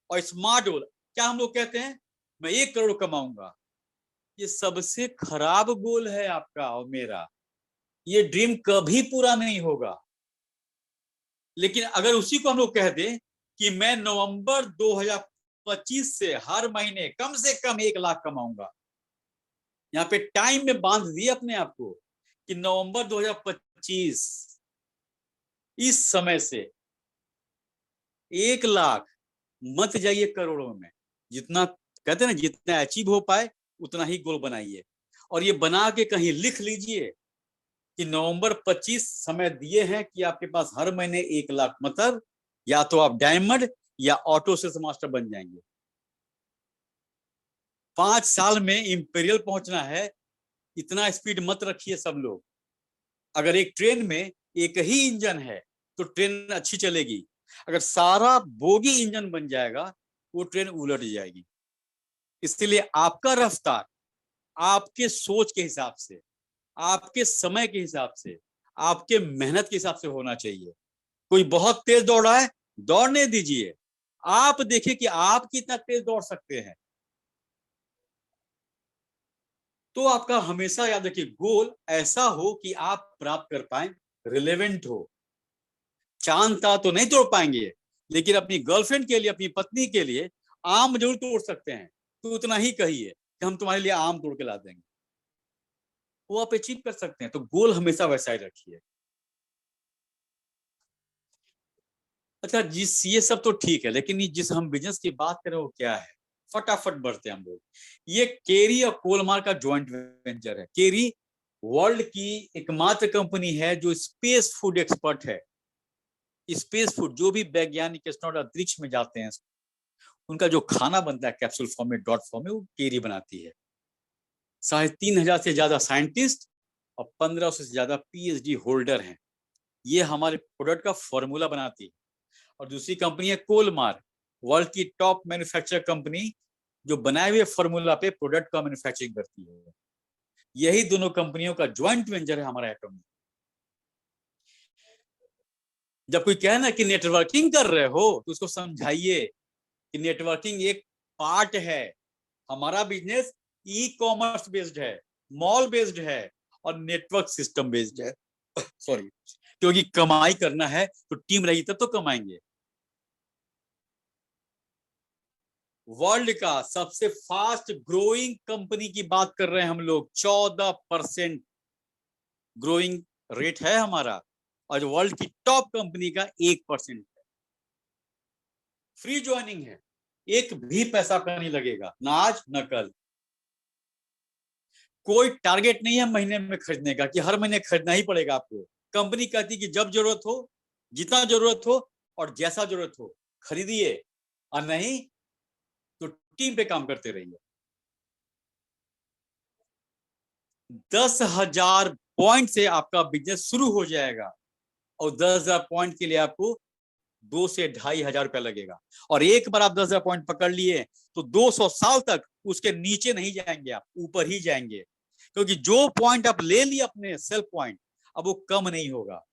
और स्मार्ट गोल, क्या हम लोग कहते हैं मैं 1 करोड़ कमाऊंगा, ये सबसे खराब गोल है आपका और मेरा। ये ड्रीम कभी पूरा नहीं होगा। लेकिन अगर उसी को हम लोग कह दें कि मैं नवंबर 2025 से हर महीने कम से कम 1 लाख कमाऊंगा, यहाँ पे टाइम में बांध दिए अपने आप को कि नवंबर 2025 इस समय से 1 लाख, मत जाइए करोड़ों में। जितना कहते हैं ना, जितना अचीव हो पाए उतना ही गोल बनाइए। और ये बना के कहीं लिख लीजिए कि नवंबर 25 समय दिए हैं कि आपके पास हर महीने 1 लाख, मतलब या तो आप डायमंड या ऑटो सेल्स मास्टर बन जाएंगे। 5 साल में इंपीरियल पहुंचना है, इतना स्पीड मत रखिए सब लोग। अगर एक ट्रेन में 1 ही इंजन है तो ट्रेन अच्छी चलेगी। अगर सारा बोगी इंजन बन जाएगा वो ट्रेन उलट जाएगी। इसलिए आपका रफ्तार आपके सोच के हिसाब से, आपके समय के हिसाब से, आपके मेहनत के हिसाब से होना चाहिए। कोई बहुत तेज दौड़ रहा है, दौड़ने दीजिए। आप देखिए कि आप कितना तेज दौड़ सकते हैं। तो आपका हमेशा याद रखिए गोल ऐसा हो कि आप प्राप्त कर पाए, रिलेवेंट हो। चांद तारा तो नहीं तोड़ पाएंगे, लेकिन अपनी गर्लफ्रेंड के लिए, अपनी पत्नी के लिए आम जरूर तोड़ सकते हैं। तो उतना ही कहिए कि हम तुम्हारे लिए आम तोड़ के ला देंगे, वो आप अचीव कर सकते हैं। तो गोल हमेशा वैसा ही रखिए। अच्छा, जिस ये सब तो ठीक है, लेकिन ये जिस हम बिजनेस की बात करें वो क्या है, फटाफट बढ़ते हैं हम लोग। ये केरी और कोलमार का जॉइंट वेंचर है। केरी वर्ल्ड की एकमात्र कंपनी है जो स्पेस फूड एक्सपर्ट है। स्पेस फूड, जो भी वैज्ञानिक एस्ट्रोनॉट अंतरिक्ष में जाते हैं उनका जो खाना बनता है कैप्सूल फॉर्म में, डॉट फॉर्म में, वो केरी बनाती है। 3,500 से ज्यादा साइंटिस्ट और 1,500 से ज्यादा PhD होल्डर हैं। ये हमारे प्रोडक्ट का फॉर्मूला बनाती है। और दूसरी कंपनी है कोलमार, वर्ल्ड की टॉप मैन्युफैक्चर कंपनी, जो बनाए हुए फॉर्मूला पे प्रोडक्ट का मैन्युफैक्चरिंग करती है। यही दोनों कंपनियों का ज्वाइंट वेंचर है हमारा एटॉमिक। जब कोई कहे ना कि नेटवर्किंग कर रहे हो तो उसको समझाइए कि नेटवर्किंग एक पार्ट है। हमारा बिजनेस ई कॉमर्स बेस्ड है, मॉल बेस्ड है और नेटवर्क सिस्टम बेस्ड है। सॉरी, क्योंकि कमाई करना है तो टीम रहेगी तब तो कमाएंगे। वर्ल्ड का सबसे फास्ट ग्रोइंग कंपनी की बात कर रहे हैं हम लोग, 14% ग्रोइंग रेट है हमारा, और वर्ल्ड की टॉप कंपनी का 1% है। फ्री ज्वाइनिंग है, एक भी पैसा का नहीं लगेगा, ना आज ना कल। कोई टारगेट नहीं है महीने में खरीदने का कि हर महीने खरीदना ही पड़ेगा आपको। कंपनी कहती है कि जब जरूरत हो, जितना जरूरत हो और जैसा जरूरत हो खरीदिए, और नहीं तो टीम पे काम करते रहिए। 10,000 पॉइंट से आपका बिजनेस शुरू हो जाएगा, और 10,000 पॉइंट के लिए आपको 2 से 2,500 रुपया लगेगा। और एक बार आप 10,000 पॉइंट पकड़ लिए तो 200 साल तक उसके नीचे नहीं जाएंगे, आप ऊपर ही जाएंगे, क्योंकि जो पॉइंट आप ले लिए अपने सेल्फ पॉइंट, अब वो कम नहीं होगा।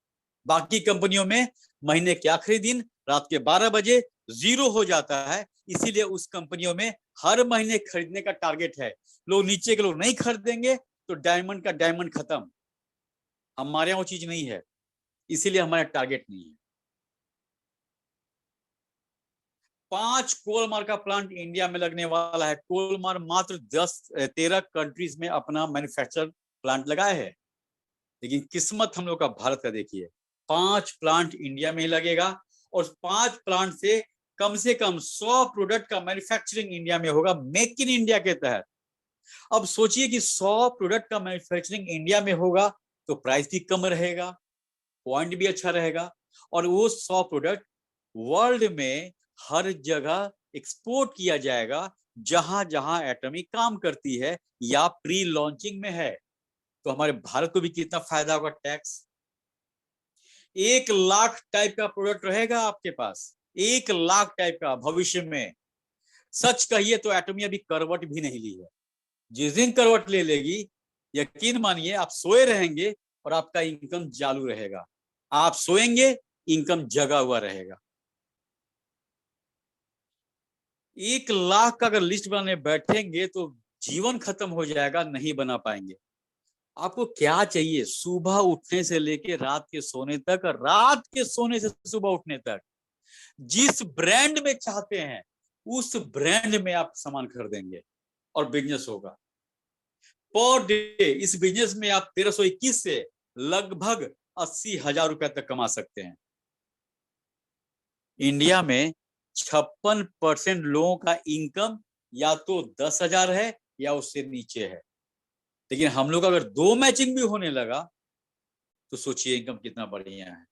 बाकी कंपनियों में महीने के आखिरी दिन रात के 12 बजे जीरो हो जाता है, इसीलिए उस कंपनियों में हर महीने खरीदने का टारगेट है। लोग नीचे के लोग नहीं खरीदेंगे तो डायमंड का डायमंड खत्म। हमारे यहाँ वो चीज नहीं है, इसीलिए हमारा टारगेट नहीं है। 5 कोलमार का प्लांट इंडिया में लगने वाला है। कोलमार मात्र 13 कंट्रीज में अपना मैन्युफैक्चर प्लांट लगाए है, लेकिन किस्मत हम लोग का भारत का देखिए, 5 प्लांट इंडिया में ही लगेगा, और 5 प्लांट से कम 100 प्रोडक्ट का मैन्युफैक्चरिंग इंडिया में होगा, मेक इन इंडिया के तहत। अब सोचिए कि 100 प्रोडक्ट का मैन्युफैक्चरिंग इंडिया में होगा तो प्राइस भी कम रहेगा, पॉइंट भी अच्छा रहेगा, और वो 100 प्रोडक्ट वर्ल्ड में हर जगह एक्सपोर्ट किया जाएगा जहां जहां एटॉमिक काम करती है या प्री लॉन्चिंग में है। तो हमारे भारत को भी कितना फायदा होगा टैक्स। 1 लाख टाइप का प्रोडक्ट रहेगा आपके पास, 1 लाख टाइप का भविष्य में। सच कहिए तो एटॉमी अभी करवट भी नहीं ली है। जिस दिन करवट ले लेगी, यकीन मानिए आप सोए रहेंगे और आपका इनकम चालू रहेगा। आप सोएंगे, इनकम जगा हुआ रहेगा। 1 लाख का अगर लिस्ट बनाने बैठेंगे तो जीवन खत्म हो जाएगा, नहीं बना पाएंगे। आपको क्या चाहिए? सुबह उठने से लेके रात के सोने तक, रात के सोने से सुबह उठने तक, जिस ब्रांड में चाहते हैं उस ब्रांड में आप सामान खरीदेंगे और बिजनेस होगा। पर डे इस बिजनेस में आप 1321 से लगभग 80,000 रुपया तक कमा सकते हैं। इंडिया में 56% लोगों का इनकम या तो 10,000 है या उससे नीचे है, लेकिन हम लोग अगर 2 मैचिंग भी होने लगा तो सोचिए इनकम कितना बढ़िया है।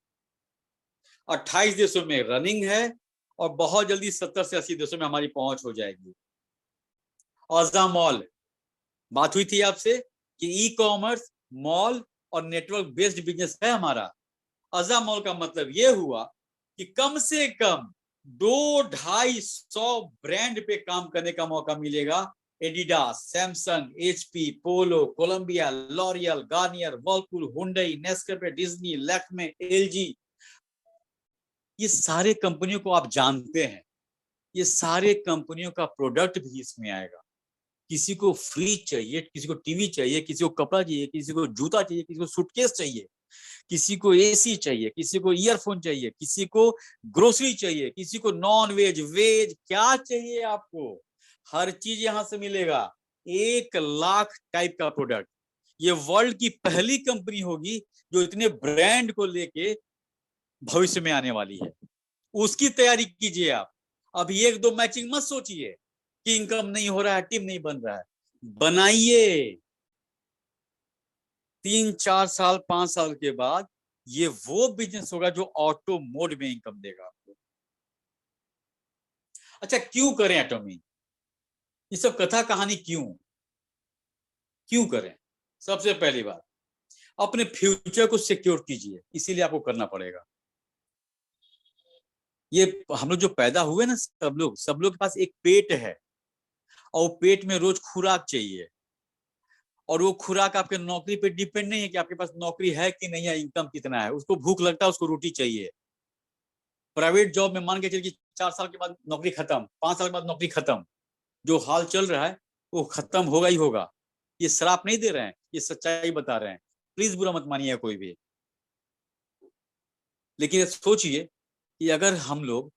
28 देशों में रनिंग है, और बहुत जल्दी 70 से 80 देशों में हमारी पहुंच हो जाएगी। ऑजा मॉल, बात हुई थी आपसे कि ई कॉमर्स, मॉल और नेटवर्क बेस्ड बिजनेस है हमारा। अजा मॉल का मतलब यह हुआ कि कम से कम 200-250 ब्रांड पे काम करने का मौका मिलेगा। Adidas, Samsung, HP, Polo, Columbia, L'Oreal, Garnier, Whirlpool, Hyundai, Nescafe, Disney, Lakme, LG, ये सारे कंपनियों को आप जानते हैं। ये सारे कंपनियों का प्रोडक्ट भी इसमें आएगा। किसी को फ्रिज चाहिए, किसी को टीवी चाहिए, किसी को कपड़ा चाहिए, किसी को जूता चाहिए, किसी को सूटकेस चाहिए, किसी को एसी चाहिए, किसी को ईयरफोन चाहिए, किसी को ग्रोसरी चाहिए, किसी को नॉन वेज, वेज, क्या चाहिए आपको, हर चीज यहां से मिलेगा। 1 लाख टाइप का प्रोडक्ट। ये वर्ल्ड की पहली कंपनी होगी जो इतने ब्रांड को लेके भविष्य में आने वाली है। उसकी तैयारी कीजिए आप। अभी 1-2 मैचिंग मत सोचिए कि इनकम नहीं हो रहा है, टीम नहीं बन रहा है। बनाइए। 3-4 साल 5 साल के बाद ये वो बिजनेस होगा जो ऑटो मोड में इनकम देगा आपको। अच्छा, क्यों करें एटॉमी? ये सब कथा कहानी क्यों करें? सबसे पहली बात, अपने फ्यूचर को सिक्योर कीजिए, इसीलिए आपको करना पड़ेगा। ये हम लोग जो पैदा हुए ना, सब लोग के पास एक पेट है, और पेट में रोज खुराक चाहिए, और वो खुराक आपके नौकरी पे डिपेंड नहीं है कि आपके पास नौकरी है कि नहीं है, इनकम कितना है। उसको भूख लगता है, उसको रोटी चाहिए। प्राइवेट जॉब में मान के चलिए कि 4 साल के बाद नौकरी खत्म, 5 साल के बाद नौकरी खत्म, जो हाल चल रहा है वो खत्म होगा ही होगा। ये श्राप नहीं दे रहे हैं, ये सच्चाई बता रहे हैं। प्लीज बुरा मत मानिए कोई भी। लेकिन सोचिए कि अगर हम लोग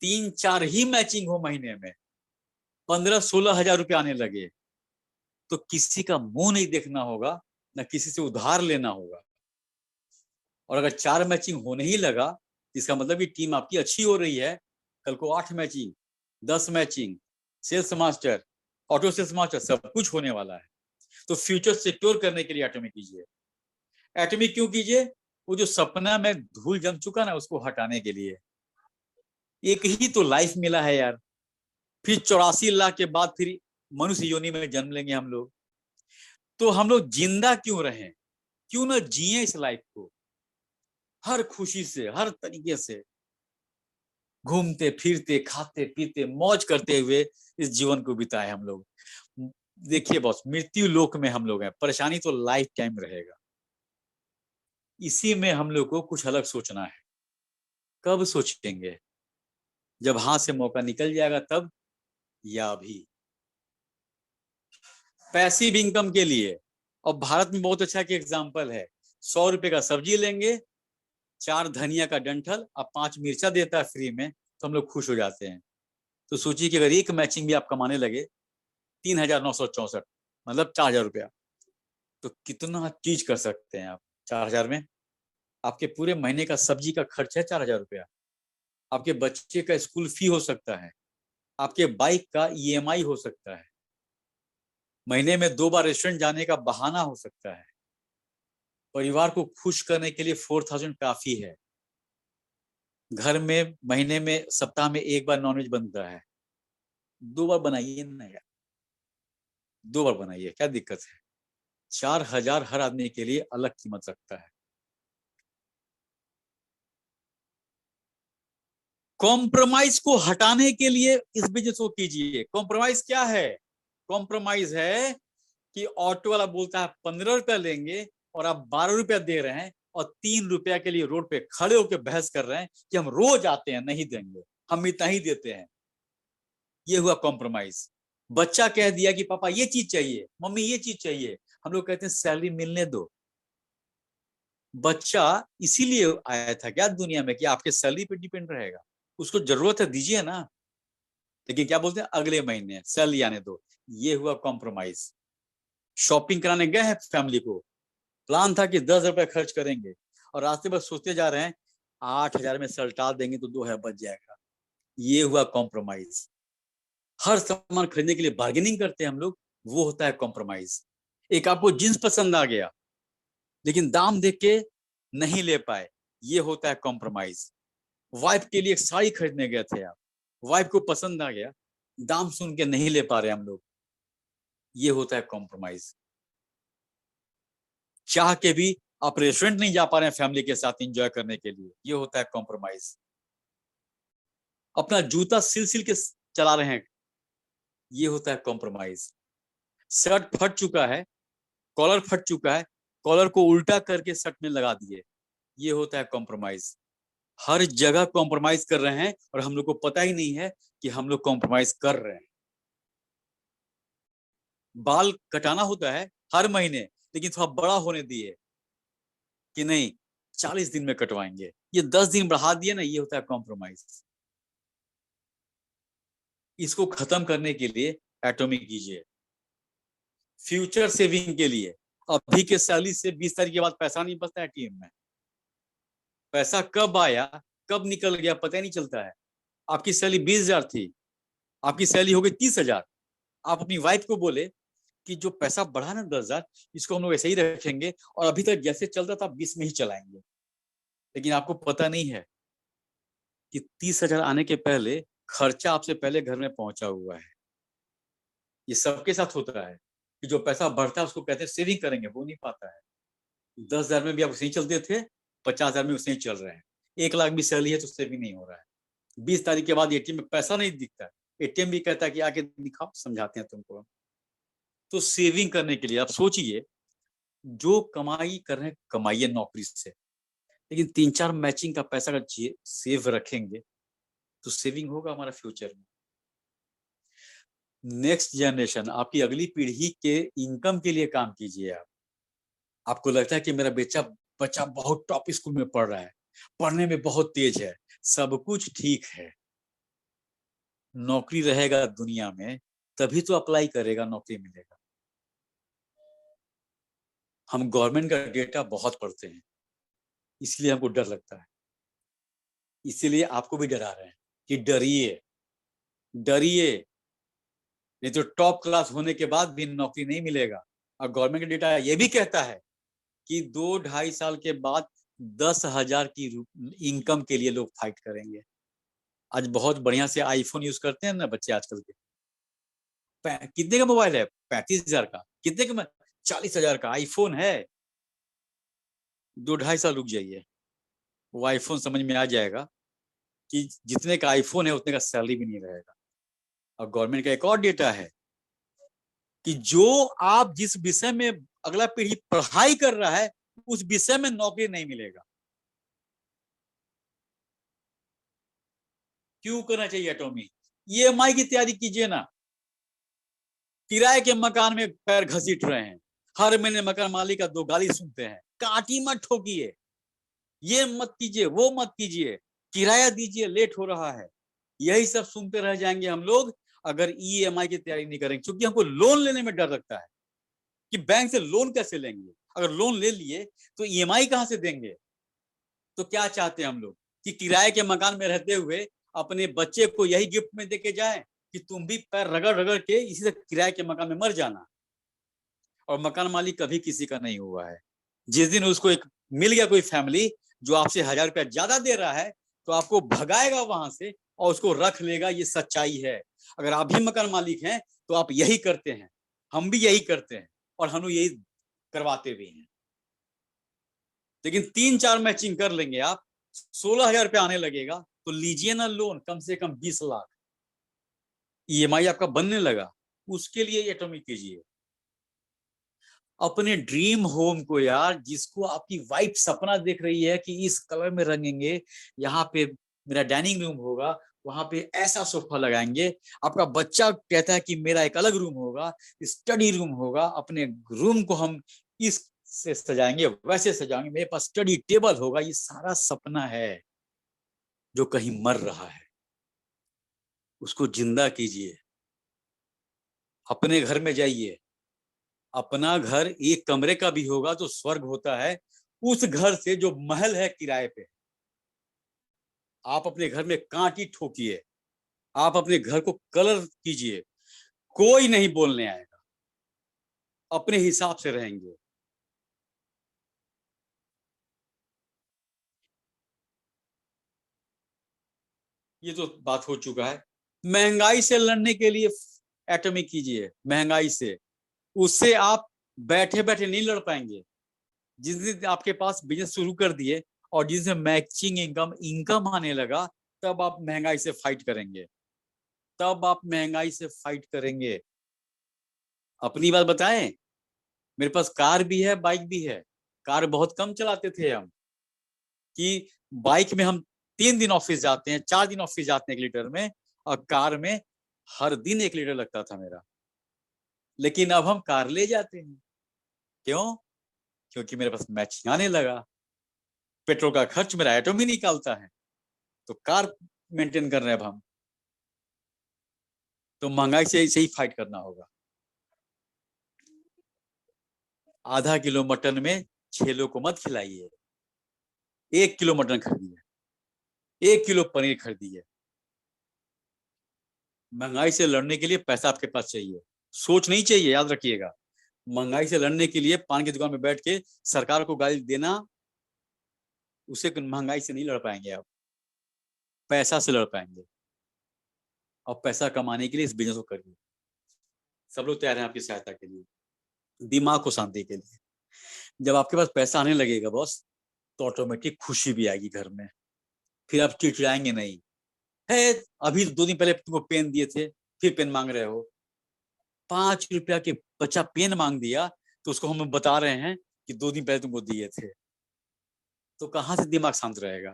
3-4 ही मैचिंग हो महीने में 15-16 हजार रुपये आने लगे, तो किसी का मुंह नहीं देखना होगा, ना किसी से उधार लेना होगा। और अगर 4 मैचिंग होने ही लगा, इसका मतलब कि टीम आपकी अच्छी हो रही है, कल को 8 matching, 10 matching, sales master, auto sales master, सब कुछ होने वाला है। तो फ्यूचर सिक्योर करने के लिए एटॉमिक कीजिए। एटॉमिक क्यों कीजिए? वो जो सपना में धूल जम चुका ना, उसको हटाने के लिए। एक ही तो लाइफ मिला है यार, फिर 84 लाख के बाद फिर मनुष्य योनि में जन्म लेंगे हम लोग। तो हम लोग जिंदा क्यों रहें, क्यों ना जिए इस लाइफ को, हर खुशी से, हर तरीके से घूमते फिरते, खाते पीते, मौज करते हुए इस जीवन को बिताए हम लोग। देखिए बॉस, मृत्यु लोक में हम लोग हैं, परेशानी तो लाइफ टाइम रहेगा। इसी में हम लोग को कुछ अलग सोचना है। कब सोचेंगे? जब हाथ से मौका निकल जाएगा तब, या अभी? पैसिव इनकम के लिए, और भारत में बहुत अच्छा एग्जाम्पल है। 100 रुपए का सब्जी लेंगे, 4 धनिया का डंठल और 5 मिर्चा देता है फ्री में, तो हम लोग खुश हो जाते हैं। तो सोचिए कि अगर एक मैचिंग भी आप कमाने लगे 3,964, मतलब 4,000 रुपया, तो कितना चीज कर सकते हैं आप 4,000 में। आपके पूरे महीने का सब्जी का खर्च है 4,000 रुपया, आपके बच्चे का स्कूल फी हो सकता है, आपके बाइक का EMI हो सकता है, महीने में 2 बार रेस्टोरेंट जाने का बहाना हो सकता है। परिवार को खुश करने के लिए 4,000 काफी है। घर में महीने में, सप्ताह में 1 बार नॉनवेज बनता है, 2 बार बनाइए ना यार, 2 बार बनाइए, क्या दिक्कत है? 4,000 हर आदमी के लिए अलग कीमत रखता है। कॉम्प्रोमाइज को हटाने के लिए इस बिजनेस को कीजिए। कॉम्प्रोमाइज क्या है? कॉम्प्रोमाइज है कि ऑटो वाला बोलता है 15 रुपया लेंगे और आप 12 रुपया दे रहे हैं, और 3 रुपया के लिए रोड पे खड़े होकर बहस कर रहे हैं कि हम रोज आते हैं, नहीं देंगे, हम इतना ही देते हैं। ये हुआ कॉम्प्रोमाइज। बच्चा कह दिया कि पापा ये चीज चाहिए, मम्मी ये चीज चाहिए, हम लोग कहते हैं सैलरी मिलने दो। बच्चा इसीलिए आया था क्या दुनिया में कि आपके सैलरी पे डिपेंड रहेगा? उसको जरूरत है, दीजिए ना। लेकिन क्या बोलते हैं, अगले महीने सैलरी आने दो। ये हुआ कॉम्प्रोमाइज। शॉपिंग कराने गए हैं फैमिली को, प्लान था कि 10 रुपए खर्च करेंगे, और रास्ते पर सोचते जा रहे हैं 8,000 में सल्टा देंगे तो 2,000 बच जाएगा। ये हुआ कॉम्प्रोमाइज। हर सामान खरीदने के लिए बार्गेनिंग करते हैं हम लोग, वो होता है कॉम्प्रोमाइज। एक आपको जींस पसंद आ गया लेकिन दाम देख के नहीं ले पाए, ये होता है कॉम्प्रोमाइज। वाइफ के लिए एक साड़ी खरीदने गए थे आप, वाइफ को पसंद आ गया, दाम सुन के नहीं ले पा रहे हम लोग, ये होता है कॉम्प्रोमाइज। चाह के भी आप रेस्टोरेंट नहीं जा पा रहे हैं फैमिली के साथ एंजॉय करने के लिए, ये होता है कॉम्प्रोमाइज। अपना जूता सिल सिल के चला रहे हैं, ये होता है कॉम्प्रोमाइज। शर्ट फट चुका है, कॉलर फट चुका है, कॉलर को उल्टा करके शर्ट में लगा दिए, ये होता है कॉम्प्रोमाइज। हर जगह कॉम्प्रोमाइज कर रहे हैं और हम लोग को पता ही नहीं है कि हम लोग कॉम्प्रोमाइज कर रहे हैं। बाल कटाना होता है हर महीने, लेकिन थोड़ा बड़ा होने दिए कि नहीं 40 दिन में कटवाएंगे, ये 10 दिन बढ़ा दिए ना, ये होता है कॉम्प्रोमाइज। इसको खत्म करने के लिए एटॉमिक कीजिए। फ्यूचर सेविंग के लिए, अभी के सैलरी से 20 तारीख के बाद पैसा नहीं बचता है टीम में। पैसा कब आया कब निकल गया पता ही नहीं चलता है। आपकी सैलरी 20,000 थी, आपकी सैलरी हो गई 30,000। आप अपनी वाइफ को बोले कि जो पैसा बढ़ा ना 10,000, इसको हम लोग ऐसे ही रखेंगे और अभी तक जैसे चल रहा था 20 में ही चलाएंगे। लेकिन आपको पता नहीं है कि 30,000 आने के पहले खर्चा आपसे पहले घर में पहुंचा हुआ है। ये सबके साथ होता है कि जो पैसा बढ़ता है उसको कहते हैं सेविंग करेंगे, वो नहीं पाता है। 10,000 में भी आप उसे ही चलते थे, 50,000 में उसे ही चल रहे हैं। 1 लाख भी सैलरी है तो सेविंग नहीं हो रहा है। 20 तारीख के बाद एटीएम में पैसा नहीं दिखता है, एटीएम भी कहता है कि आके दिखाओ, समझाते हैं तुमको। तो सेविंग करने के लिए आप सोचिए, जो कमाई कर रहे हैं कमाइए नौकरी से, लेकिन 3-4 मैचिंग का पैसा अगर सेव रखेंगे तो सेविंग होगा हमारा फ्यूचर में। नेक्स्ट जनरेशन, आपकी अगली पीढ़ी के इनकम के लिए काम कीजिए आप। आपको लगता है कि मेरा बच्चा बहुत टॉप स्कूल में पढ़ रहा है, पढ़ने में बहुत तेज है, सब कुछ ठीक है, नौकरी रहेगा दुनिया में तभी तो अप्लाई करेगा, नौकरी मिलेगा। हम गवर्नमेंट का डेटा बहुत पढ़ते हैं, इसलिए हमको डर लगता है, इसीलिए आपको भी डरा रहे हैं कि डरिए, डरिए, नहीं तो टॉप क्लास होने के बाद भी नौकरी नहीं मिलेगा। और गवर्नमेंट का डेटा ये भी कहता है कि 2-2.5 साल के बाद 10,000 की इनकम के लिए लोग फाइट करेंगे। आज बहुत बढ़िया से आईफोन यूज करते हैं ना बच्चे आजकल के। कितने का मोबाइल है? 35,000 का। कितने का? 40,000 का आईफोन है। 2-2.5 साल रुक जाइए, वो आईफोन समझ में आ जाएगा कि जितने का आईफोन है उतने का सैलरी भी नहीं रहेगा। और गवर्नमेंट का एक और डेटा है कि जो आप जिस विषय में अगला पीढ़ी पढ़ाई कर रहा है उस विषय में नौकरी नहीं मिलेगा। क्यों करना चाहिए एटॉमी? ईएमआई की तैयारी कीजिए ना। किराए के मकान में पैर घसीट रहे हैं, हर महीने मकान मालिक का 2 गाली सुनते हैं, काटी मत ठोकिए, ये मत कीजिए, वो मत कीजिए, किराया दीजिए, लेट हो रहा है। यही सब सुनते रह जाएंगे हम लोग अगर ईएमआई की तैयारी नहीं करेंगे, क्योंकि हमको लोन लेने में डर लगता है कि बैंक से लोन कैसे लेंगे, अगर लोन ले लिए तो ईएमआई कहां से देंगे। तो क्या चाहते हैं हम लोग कि किराए के मकान में रहते हुए अपने बच्चे को यही गिफ्ट में देके जाए कि तुम भी पैर रगड़ रगड़ के इसी से किराए के मकान में मर जाना। और मकान मालिक कभी किसी का नहीं हुआ है। जिस दिन उसको एक मिल गया कोई फैमिली जो आपसे 1,000 रुपया ज्यादा दे रहा है तो आपको भगाएगा वहां से और उसको रख लेगा। ये सच्चाई है। अगर आप भी मकान मालिक हैं तो आप यही करते हैं, हम भी यही करते हैं और हम लोग यही करवाते भी हैं। लेकिन 3-4 मैचिंग कर लेंगे आप, 16,000 रुपया आने लगेगा तो लीजिए ना लोन, कम से कम 20 लाख ईएमआई आपका बनने लगा। उसके लिए एटॉमिक कीजिए अपने ड्रीम होम को यार, जिसको आपकी वाइफ सपना देख रही है कि इस कलर में रंगेंगे, यहाँ पे मेरा डाइनिंग रूम होगा, वहां पे ऐसा सोफा लगाएंगे। आपका बच्चा कहता है कि मेरा एक अलग रूम होगा, स्टडी रूम होगा, अपने रूम को हम इस से सजाएंगे, वैसे सजाएंगे, मेरे पास स्टडी टेबल होगा। ये सारा सपना है जो कहीं मर रहा है, उसको जिंदा कीजिए। अपने घर में जाइए, अपना घर एक कमरे का भी होगा तो स्वर्ग होता है। उस घर से जो महल है किराए पे, आप अपने घर में कांटी ठोकिए, आप अपने घर को कलर कीजिए, कोई नहीं बोलने आएगा, अपने हिसाब से रहेंगे। ये तो बात हो चुका है। महंगाई से लड़ने के लिए एटॉमिक कीजिए। महंगाई से, उससे आप बैठे बैठे नहीं लड़ पाएंगे। जिस दिन आपके पास बिजनेस शुरू कर दिए और जिस दिन मैचिंग इनकम इनकम आने लगा, तब आप महंगाई से फाइट करेंगे, तब आप महंगाई से फाइट करेंगे। अपनी बात बताएं, मेरे पास कार भी है, बाइक भी है। कार बहुत कम चलाते थे हम, कि बाइक में हम 3 दिन ऑफिस जाते हैं, 4 दिन ऑफिस जाते हैं 1 लीटर में, और कार में हर दिन 1 लीटर लगता था मेरा। लेकिन अब हम कार ले जाते हैं। क्यों? क्योंकि मेरे पास मैचिंग आने लगा। पेट्रोल का खर्च मेरा एटॉमी निकालता है, तो कार मेंटेन कर रहे हैं अब हम। तो महंगाई से ही फाइट करना होगा। आधा किलो मटन में 6 लोग को मत खिलाइए। 1 किलो मटन खरीदिए, 1 किलो पनीर खरीदिए। महंगाई से लड़ने के लिए पैसा आपके पास चाहिए, सोच नहीं चाहिए, याद रखिएगा। महंगाई से लड़ने के लिए पान की दुकान में बैठ के सरकार को गाली देना, उसे महंगाई से नहीं लड़ पाएंगे आप, पैसा से लड़ पाएंगे। और पैसा कमाने के लिए इस बिजनेस को करिए। सब लोग तैयार हैं आपकी सहायता के लिए, दिमाग को शांति के लिए। जब आपके पास पैसा आने लगेगा बॉस, तो ऑटोमेटिक खुशी भी आएगी घर में। फिर आप चिड़चिड़ाएंगे नहीं। है, अभी 2 दिन पहले तुमको पेन दिए थे, फिर पेन मांग रहे हो। 5 रुपया के बच्चा पेन मांग दिया तो उसको हम बता रहे हैं कि 2 दिन पहले तुमको दिए थे। तो कहां से दिमाग शांत रहेगा?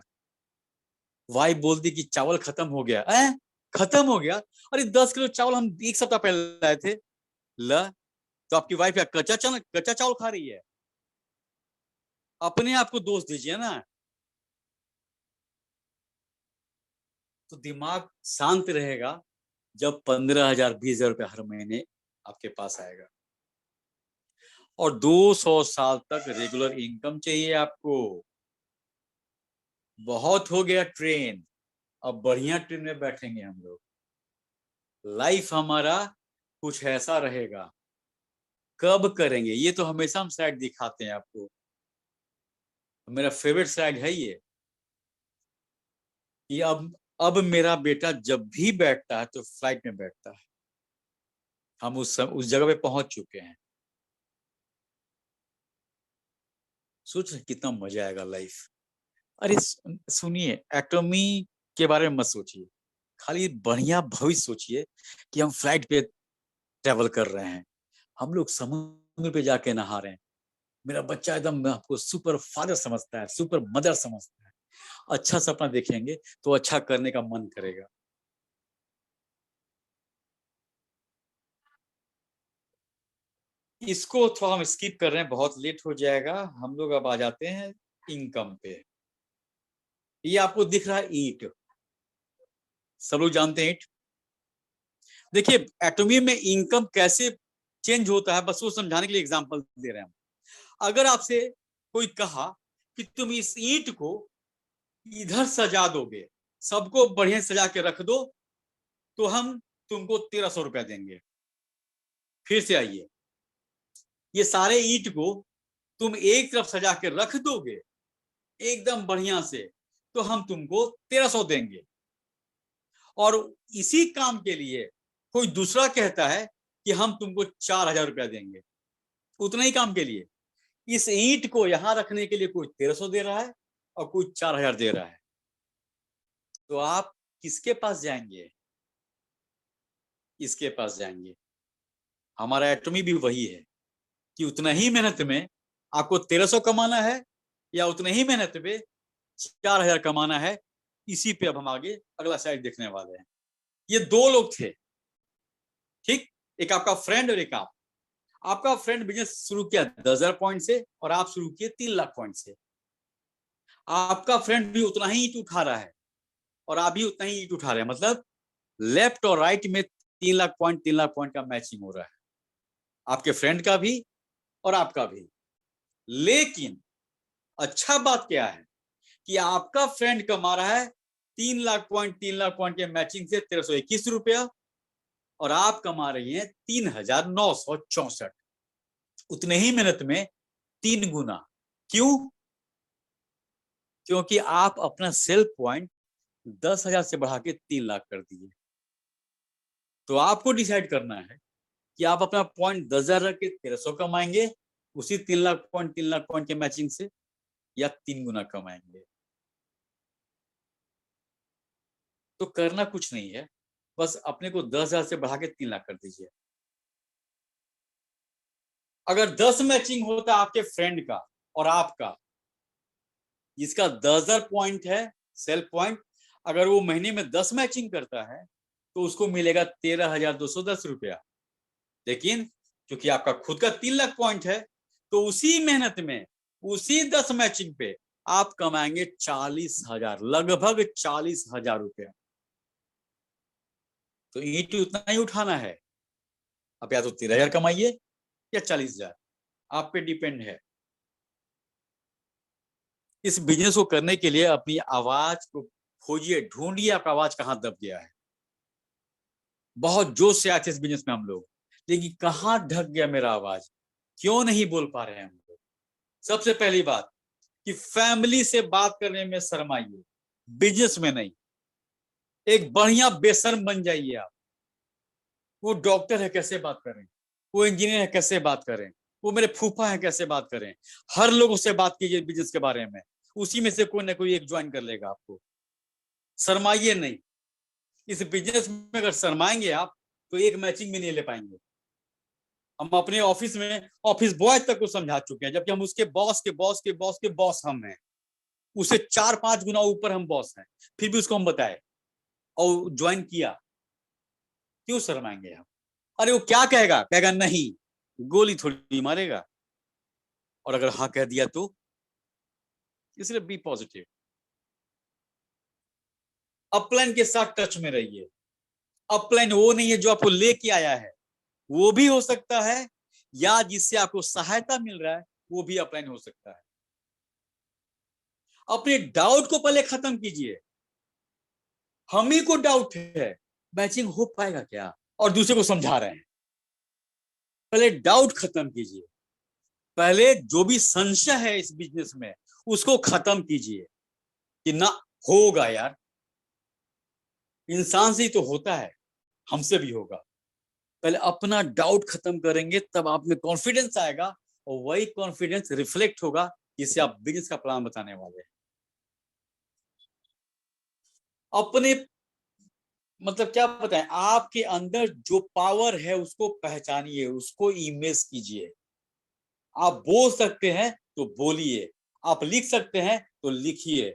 वाइफ बोलती कि चावल खत्म हो गया। खत्म हो गया? अरे 10 किलो चावल हम 1 सप्ताह पहले लाए थे। ल तो आपकी वाइफ कच्चा चावल खा रही है? अपने आप को दोष दीजिए ना। तो दिमाग शांत रहेगा जब 15,000 20,000 रुपये हर महीने आपके पास आएगा। और 200 साल तक रेगुलर इनकम चाहिए आपको। बहुत हो गया ट्रेन, अब बढ़िया ट्रेन में बैठेंगे हम लोग। लाइफ हमारा कुछ ऐसा रहेगा, कब करेंगे ये तो हमेशा हम स्लाइड दिखाते हैं आपको। मेरा फेवरेट स्लाइड है ये कि अब मेरा बेटा जब भी बैठता है तो फ्लाइट में बैठता है। हम उस जगह पे पहुंच चुके हैं। सोच कितना मजा आएगा लाइफ। अरे सुनिए, एटॉमी के बारे में मत सोचिए, खाली बढ़िया भविष्य सोचिए कि हम फ्लाइट पे ट्रेवल कर रहे हैं, हम लोग समुद्र पे जाके नहा रहे हैं। मेरा बच्चा एकदम आपको सुपर फादर समझता है, सुपर मदर समझता है। अच्छा सपना देखेंगे तो अच्छा करने का मन करेगा। इसको थोड़ा हम स्किप कर रहे हैं, बहुत लेट हो जाएगा। हम लोग अब आ जाते हैं इनकम पे। ये आपको दिख रहा है ईंट, सब लोग जानते हैं ईंट। देखिए एटॉमी में इनकम कैसे चेंज होता है, बस वो समझाने के लिए एग्जांपल दे रहे हैं हम। अगर आपसे कोई कहा कि तुम इस ईंट को इधर सजा दोगे, सबको बढ़िया सजा के रख दो, तो हम तुमको 1300 रुपया देंगे। फिर से आइए, ये सारे ईंट को तुम एक तरफ सजा के रख दोगे एकदम बढ़िया से, तो हम तुमको 1300 देंगे। और इसी काम के लिए कोई दूसरा कहता है कि हम तुमको 4,000 रुपया देंगे, उतना ही काम के लिए। इस ईंट को यहां रखने के लिए कोई 1300 दे रहा है और कोई 4,000 दे रहा है। तो आप किसके पास जाएंगे? इसके पास जाएंगे। हमारा एटॉमी भी वही है कि उतना ही मेहनत में आपको 1300 कमाना है या उतने ही मेहनत में 4,000 कमाना है। इसी पे अब हम आगे अगला साइड देखने वाले हैं। ये दो लोग थे, ठीक, एक आपका फ्रेंड और एक आप। आपका फ्रेंड बिजनेस शुरू किया 10,000 पॉइंट से और आप शुरू किए 3 लाख पॉइंट से। आपका फ्रेंड भी उतना ही ईंट उठा रहा है और आप भी उतना ही ईंट उठा रहे हैं, मतलब लेफ्ट और राइट में 3 लाख पॉइंट 3 लाख पॉइंट का मैचिंग हो रहा है, आपके फ्रेंड का भी और आपका भी। लेकिन अच्छा बात क्या है कि आपका फ्रेंड कमा रहा है 3 लाख पॉइंट 3 लाख पॉइंट के मैचिंग से 1321 रुपया और आप कमा रही हैं 3,964, उतने ही मेहनत में 3 गुना। क्यों? क्योंकि आप अपना सेल पॉइंट 10,000 से बढ़ा के 3 लाख कर दिए। तो आपको डिसाइड करना है कि आप अपना पॉइंट 10,000 रख के 1300 कमाएंगे उसी 3 लाख पॉइंट के मैचिंग से, या 3 गुना कमाएंगे। तो करना कुछ नहीं है, बस अपने को 10,000 से बढ़ा के 3 लाख कर दीजिए। अगर 10 मैचिंग होता आपके फ्रेंड का और आपका, जिसका 10,000 पॉइंट है सेल पॉइंट, अगर वो महीने में 10 मैचिंग करता है तो उसको मिलेगा 13,210 रुपया। लेकिन क्योंकि आपका खुद का 3 लाख पॉइंट है, तो उसी मेहनत में उसी 10 मैचिंग पे आप कमाएंगे 40,000, लगभग 40,000 रुपया। तो ईंट उतना ही उठाना है। आप या तो 13,000 कमाइए या 40,000, आप पे डिपेंड है। इस बिजनेस को करने के लिए अपनी आवाज को खोजिए, ढूंढिए आपका आवाज कहां दब गया है। बहुत जोश से आए थे इस बिजनेस में हम लोग, लेकिन कहां ढक गया मेरा आवाज, क्यों नहीं बोल पा रहे हैं हम लोग। सबसे पहली बात कि फैमिली से बात करने में शर्माइए, बिजनेस में नहीं। एक बढ़िया बेशर्म बन जाइए आप। वो डॉक्टर है कैसे बात करें, वो इंजीनियर है कैसे बात करें, वो मेरे फूफा है कैसे बात करें। हर लोगों से बात कीजिए बिजनेस के बारे में, उसी में से कोई ना कोई एक ज्वाइन कर लेगा आपको। शर्माइए नहीं। इस बिजनेस में अगर शर्माएंगे आप तो एक मैचिंग भी नहीं ले पाएंगे। हम अपने ऑफिस में ऑफिस बॉय तक को समझा चुके हैं, जबकि हम उसके बॉस के बॉस के बॉस के बॉस हम हैं, उसे 4-5 गुना ऊपर हम बॉस हैं, फिर भी उसको हम बताए और ज्वाइन किया। क्यों शर्माएंगे आप? अरे वो क्या कहेगा, कहेगा नहीं, गोली थोड़ी मारेगा। और अगर हाँ कह दिया तो, इसलिए बी पॉजिटिव। अपलाइन के साथ टच में रहिए। अपलाइन वो नहीं है जो आपको लेके आया है, वो भी हो सकता है, या जिससे आपको सहायता मिल रहा है वो भी अपलाइन हो सकता है। अपने डाउट को पहले खत्म कीजिए। हम ही को डाउट है, मैचिंग हो पाएगा क्या, और दूसरे को समझा रहे हैं। पहले डाउट खत्म कीजिए, पहले जो भी संशय है इस बिजनेस में उसको खत्म कीजिए कि ना होगा यार, इंसान से ही तो होता है, हमसे भी होगा। पहले अपना डाउट खत्म करेंगे तब आप में कॉन्फिडेंस आएगा, और वही कॉन्फिडेंस रिफ्लेक्ट होगा जिससे आप बिजनेस का प्लान बताने वाले हैं। अपने मतलब क्या बताएं, आपके अंदर जो पावर है उसको पहचानिए, उसको इमेज कीजिए। आप बोल सकते हैं तो बोलिए, आप लिख सकते हैं तो लिखिए,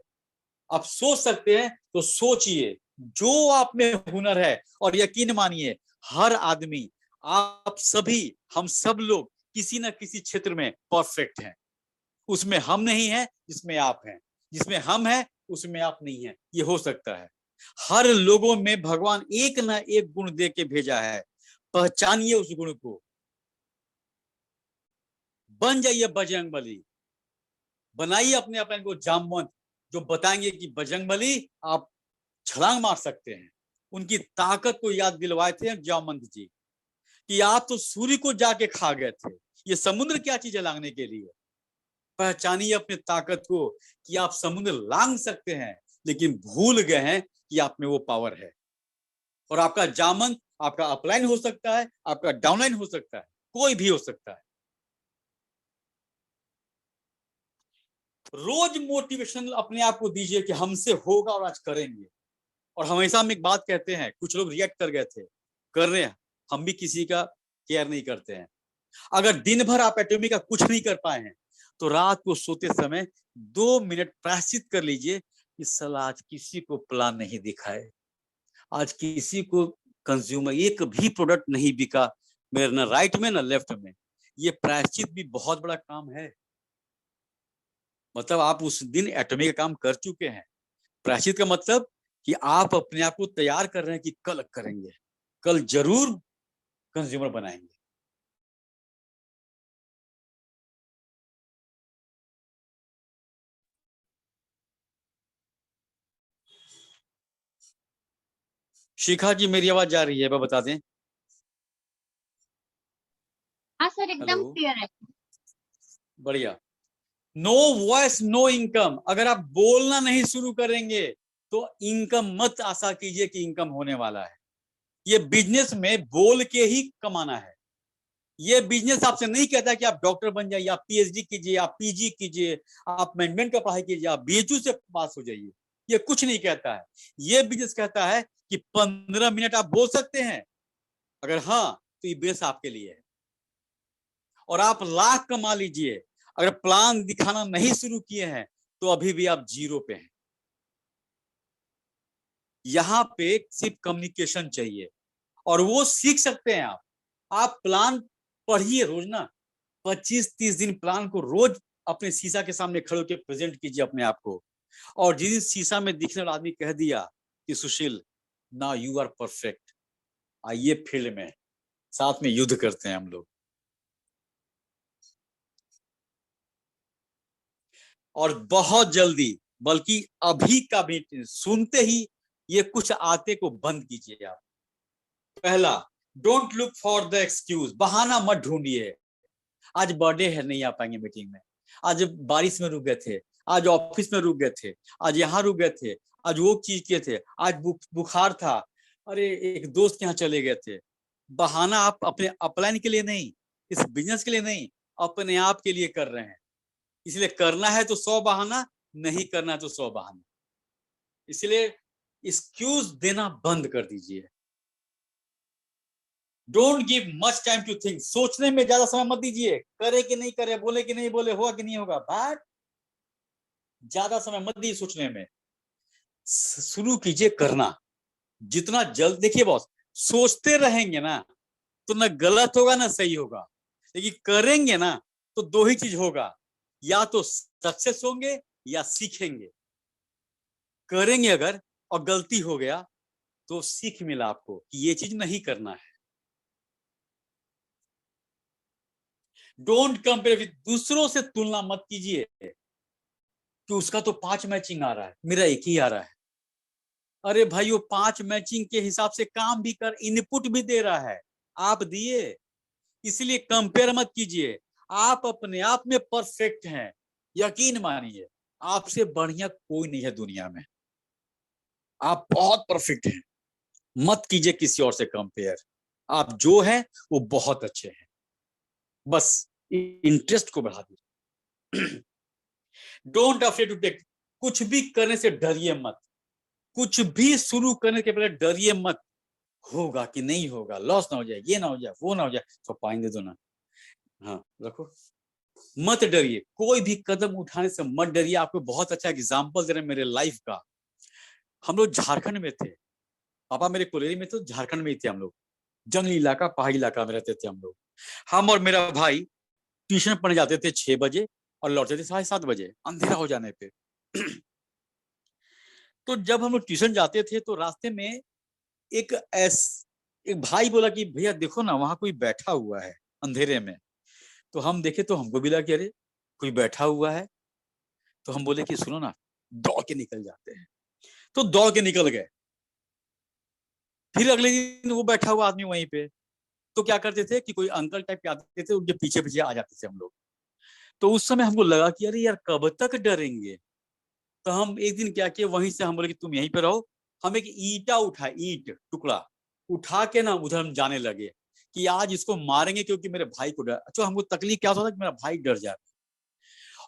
आप सोच सकते हैं तो सोचिए। जो आप में हुनर है, और यकीन मानिए हर आदमी, आप सभी, हम सब लोग किसी न किसी क्षेत्र में परफेक्ट हैं। उसमें हम नहीं है जिसमें आप हैं, जिसमें हम हैं उसमें आप नहीं हैं, ये हो सकता है। हर लोगों में भगवान एक ना एक गुण दे के भेजा है, पहचानिए उस गुण को, बन जाइए बजरंगबली। बनाइए अपने अपने को जामवंत, जो बताएंगे कि बजरंगबली आप छलांग मार सकते हैं। उनकी ताकत को याद दिलवाए थे जामवंत जी कि आप तो सूर्य को जाके खा गए थे, ये समुद्र क्या चीज है लांगने के लिए। पहचानिए अपने ताकत को कि आप समुद्र लांग सकते हैं, लेकिन भूल गए हैं कि आप में वो पावर है। और आपका जामवंत आपका अपलाइन हो सकता है, आपका डाउनलाइन हो सकता है, कोई भी हो सकता है। रोज मोटिवेशन अपने आप को दीजिए कि हमसे होगा और आज करेंगे। और हमेशा हम एक बात कहते हैं, कुछ लोग रिएक्ट कर गए थे, कर रहे हैं, हम भी किसी का केयर नहीं करते हैं। अगर दिन भर आप एटॉमी का कुछ नहीं कर पाए हैं तो रात को सोते समय 2 मिनट प्रायश्चित कर लीजिए कि साला आज किसी को प्लान नहीं दिखाए, आज किसी को कंज्यूमर एक भी प्रोडक्ट नहीं बिका मेरे, ना राइट में ना लेफ्ट में। ये प्रायश्चित भी बहुत बड़ा काम है। मतलब आप उस दिन एटॉमी का काम कर चुके हैं। प्रायश्चित का मतलब कि आप अपने आप को तैयार कर रहे हैं कि कल करेंगे, कल जरूर कंज्यूमर बनाएंगे। शिखा जी मेरी आवाज जा रही है, बता दें। हाँ सर, एकदम हेलो, क्लियर है। बढ़िया। No voice no income. अगर आप बोलना नहीं शुरू करेंगे तो इनकम मत आशा कीजिए कि इनकम होने वाला है। ये बिजनेस में बोल के ही कमाना है। ये बिजनेस आपसे नहीं कहता कि आप डॉक्टर बन जाइए, आप पीएचडी कीजिए, आप पीजी कीजिए, आप मैनेजमेंट का पढ़ाई कीजिए, आप बीएचयू से पास हो जाइए। ये कुछ नहीं कहता है। ये बिजनेस कहता है कि 15 मिनट आप बोल सकते हैं, अगर हाँ तो ये बिजनेस आपके लिए है। और आप लाख कमा लीजिए, अगर प्लान दिखाना नहीं शुरू किए हैं तो अभी भी आप जीरो पे हैं। यहाँ पे सिर्फ कम्युनिकेशन चाहिए, और वो सीख सकते हैं आप प्लान पढ़िए रोज ना, 25-30 दिन प्लान को रोज अपने शीशा के सामने खड़े होकर प्रेजेंट कीजिए अपने आप को। और जिस दिन शीशा में दिखने वाला आदमी कह दिया कि सुशील नाउ यू आर परफेक्ट, आइए फील्ड में साथ में युद्ध करते हैं हम लोग। और बहुत जल्दी, बल्कि अभी का भी सुनते ही ये कुछ आते को बंद कीजिए आप। पहला, don't look for the excuse, बहाना मत ढूंढिए। आज बर्थडे है नहीं आ पाएंगे मीटिंग में, आज बारिश में रुक गए थे, आज ऑफिस में रुक गए थे, आज यहाँ रुक गए थे, आज वो चीज किए थे, आज बुखार था, अरे एक दोस्त के यहाँ चले गए थे। बहाना आप अपने अपलाइन के लिए नहीं, इस बिजनेस के लिए नहीं, अपने आप के लिए कर रहे हैं। इसलिए करना है तो 100 बहाना, नहीं करना है तो 100 बहाना। इसलिए एक्सक्यूज देना बंद कर दीजिए। Don't give much time to think, सोचने में ज्यादा समय मत दीजिए, करे कि नहीं करे, बोले कि नहीं बोले, होगा कि नहीं होगा, बट ज्यादा समय मत दीजिए सोचने में, शुरू कीजिए करना। जितना जल्द, देखिए बॉस, सोचते रहेंगे ना तो ना गलत होगा ना सही होगा, लेकिन करेंगे ना तो दो ही चीज होगा, या तो सक्सेस होंगे या सीखेंगे। करेंगे अगर और गलती हो गया तो सीख मिला आपको कि ये चीज नहीं करना है। डोंट कंपेयर विद, दूसरों से तुलना मत कीजिए कि उसका तो 5 मैचिंग आ रहा है, मेरा एक ही आ रहा है। अरे भाई वो 5 मैचिंग के हिसाब से काम भी कर, इनपुट भी दे रहा है, आप दिए, इसलिए कंपेयर मत कीजिए। आप अपने आप में परफेक्ट हैं, यकीन मानिए आपसे बढ़िया कोई नहीं है दुनिया में, आप बहुत परफेक्ट हैं। मत कीजिए किसी और से कंपेयर, आप जो है वो बहुत अच्छे हैं, बस इंटरेस्ट को बढ़ा दीजिए। डोंट अफ्रेड टू टेक, कुछ भी करने से डरिए मत, कुछ भी शुरू करने के पहले डरिए मत, होगा कि नहीं होगा, लॉस ना हो जाए, ये ना हो जाए, वो ना हो जाए, तो पाएंगे दो ना। हाँ रखो, मत डरिए, कोई भी कदम उठाने से मत डरिए। आपको बहुत अच्छा एग्जांपल दे रहे हैं मेरे लाइफ का। हम लोग झारखंड में थे, पापा मेरे कोलेरी में, तो झारखंड में ही थे हम लोग, जंगली इलाका, पहाड़ी इलाका में रहते थे हम लोग। हम और मेरा भाई ट्यूशन पढ़ने जाते थे 6 बजे और लौटते थे 7:30 बजे, अंधेरा हो जाने पे। तो जब हम लोग ट्यूशन जाते थे तो रास्ते में एक एक भाई बोला कि भैया देखो ना वहां कोई बैठा हुआ है अंधेरे में। तो हम देखे तो हमको भी लगा कि अरे कोई बैठा हुआ है। तो हम बोले कि सुनो ना, दौड़ के निकल जाते हैं। तो दौड़ के निकल गए। फिर अगले दिन वो बैठा हुआ आदमी वहीं पे। तो क्या करते थे कि कोई अंकल टाइप के आते थे, उनके पीछे पीछे आ जाते थे हम लोग। तो उस समय हमको लगा कि अरे यार कब तक डरेंगे। तो हम एक दिन क्या किए, वहीं से हम बोले कि तुम यहीं पे रहो। हम एक ईंटा उठाए, ईंट टुकड़ा उठा के ना उधर हम जाने लगे कि आज इसको मारेंगे, क्योंकि मेरे भाई को डर, अच्छा हमको तकलीफ क्या होता था कि मेरा भाई डर जाए।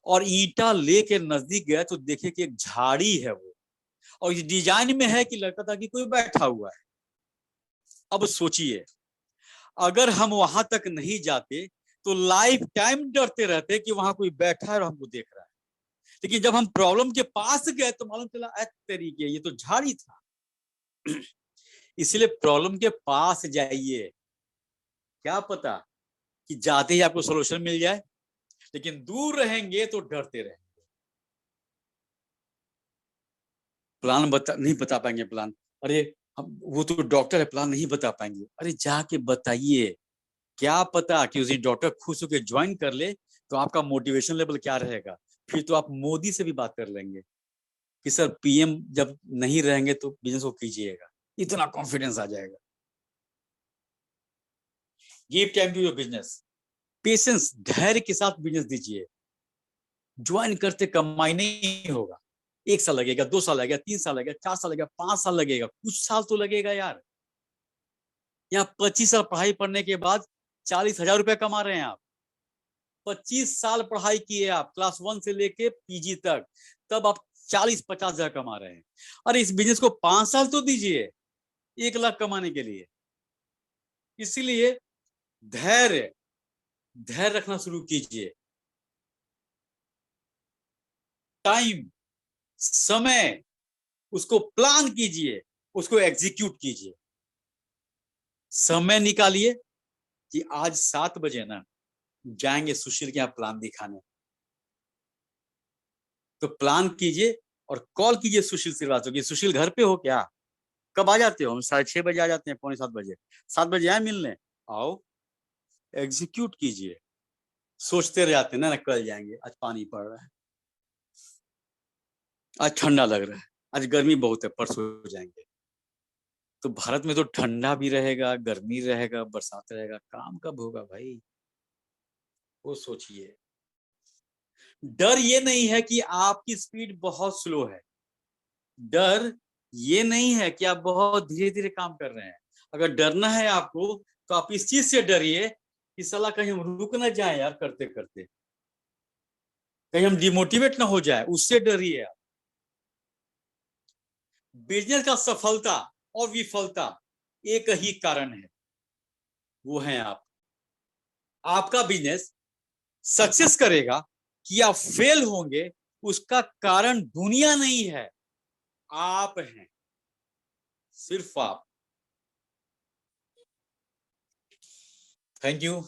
और ईंटा लेके नजदीक गए तो देखे कि एक झाड़ी है वो, और इस डिजाइन में है कि लगता था कि कोई बैठा हुआ है। अब सोचिए, अगर हम वहां तक नहीं जाते तो लाइफ टाइम डरते रहते कि वहां कोई बैठा है और हमको देख रहा है। लेकिन जब हम प्रॉब्लम के पास गए तो मालूम चला तरीके ये तो झाड़ी था। इसलिए प्रॉब्लम के पास जाइए, क्या पता कि जाते ही आपको सोल्यूशन मिल जाए। लेकिन दूर रहेंगे तो डरते रहेंगे, प्लान नहीं बता पाएंगे प्लान। अरे हम वो तो डॉक्टर है, प्लान नहीं बता पाएंगे। अरे जाके बताइए, क्या पता कि उस दिन डॉक्टर खुश होकर ज्वाइन कर ले तो आपका मोटिवेशन लेवल क्या रहेगा। फिर तो आप मोदी से भी बात कर लेंगे कि सर पीएम जब नहीं रहेंगे तो बिजनेस को कीजिएगा, इतना कॉन्फिडेंस आ जाएगा। Give time to your business, patience, धैर्य के साथ बिजनेस दीजिए। ज्वाइन करते कमाई नहीं होगा, 1 साल लगेगा, 2 साल लगेगा, 3 साल लगेगा, 4 साल लगेगा, 5 साल लगेगा, कुछ साल तो लगेगा यार। यहाँ 25 साल पढ़ाई पढ़ने के बाद 40,000 रुपया कमा रहे हैं आप। 25 साल पढ़ाई किए आप, क्लास 1 से लेके पीजी तक, तब आप 40-50 हजार कमा रहे हैं। अरे इस बिजनेस को 5 साल तो दीजिए 1 लाख कमाने के लिए। इसीलिए धैर्य, धैर्य रखना शुरू कीजिए। टाइम, समय, उसको प्लान कीजिए, उसको एग्जीक्यूट कीजिए। समय निकालिए कि आज 7 बजे ना जाएंगे सुशील के यहाँ प्लान दिखाने। तो प्लान कीजिए और कॉल कीजिए सुशील श्रीवास्तव की, सुशील घर पे हो क्या, कब आ जाते हो। हम 6:30 बजे आ जाते हैं, 6:45 बजे, 7 बजे आए मिलने, आओ एग्जीक्यूट कीजिए। सोचते रह जाते ना कल जाएंगे, आज पानी पड़ रहा है, आज ठंडा लग रहा है, आज गर्मी बहुत है, परसों जाएंगे। तो भारत में तो ठंडा भी रहेगा, गर्मी रहेगा, बरसात रहेगा, काम कब होगा भाई, वो सोचिए। डर ये नहीं है कि आपकी स्पीड बहुत स्लो है, डर ये नहीं है कि आप बहुत धीरे धीरे काम कर रहे हैं। अगर डरना है आपको तो आप इस चीज से डरिए कि साला कहीं हम रुक ना जाए यार करते करते, कहीं हम डिमोटिवेट ना हो जाए, उससे डरिए आप। बिजनेस का सफलता और विफलता एक ही कारण है, वो है आप। आपका बिजनेस सक्सेस करेगा कि आप फेल होंगे, उसका कारण दुनिया नहीं है, आप हैं, सिर्फ आप। Thank you.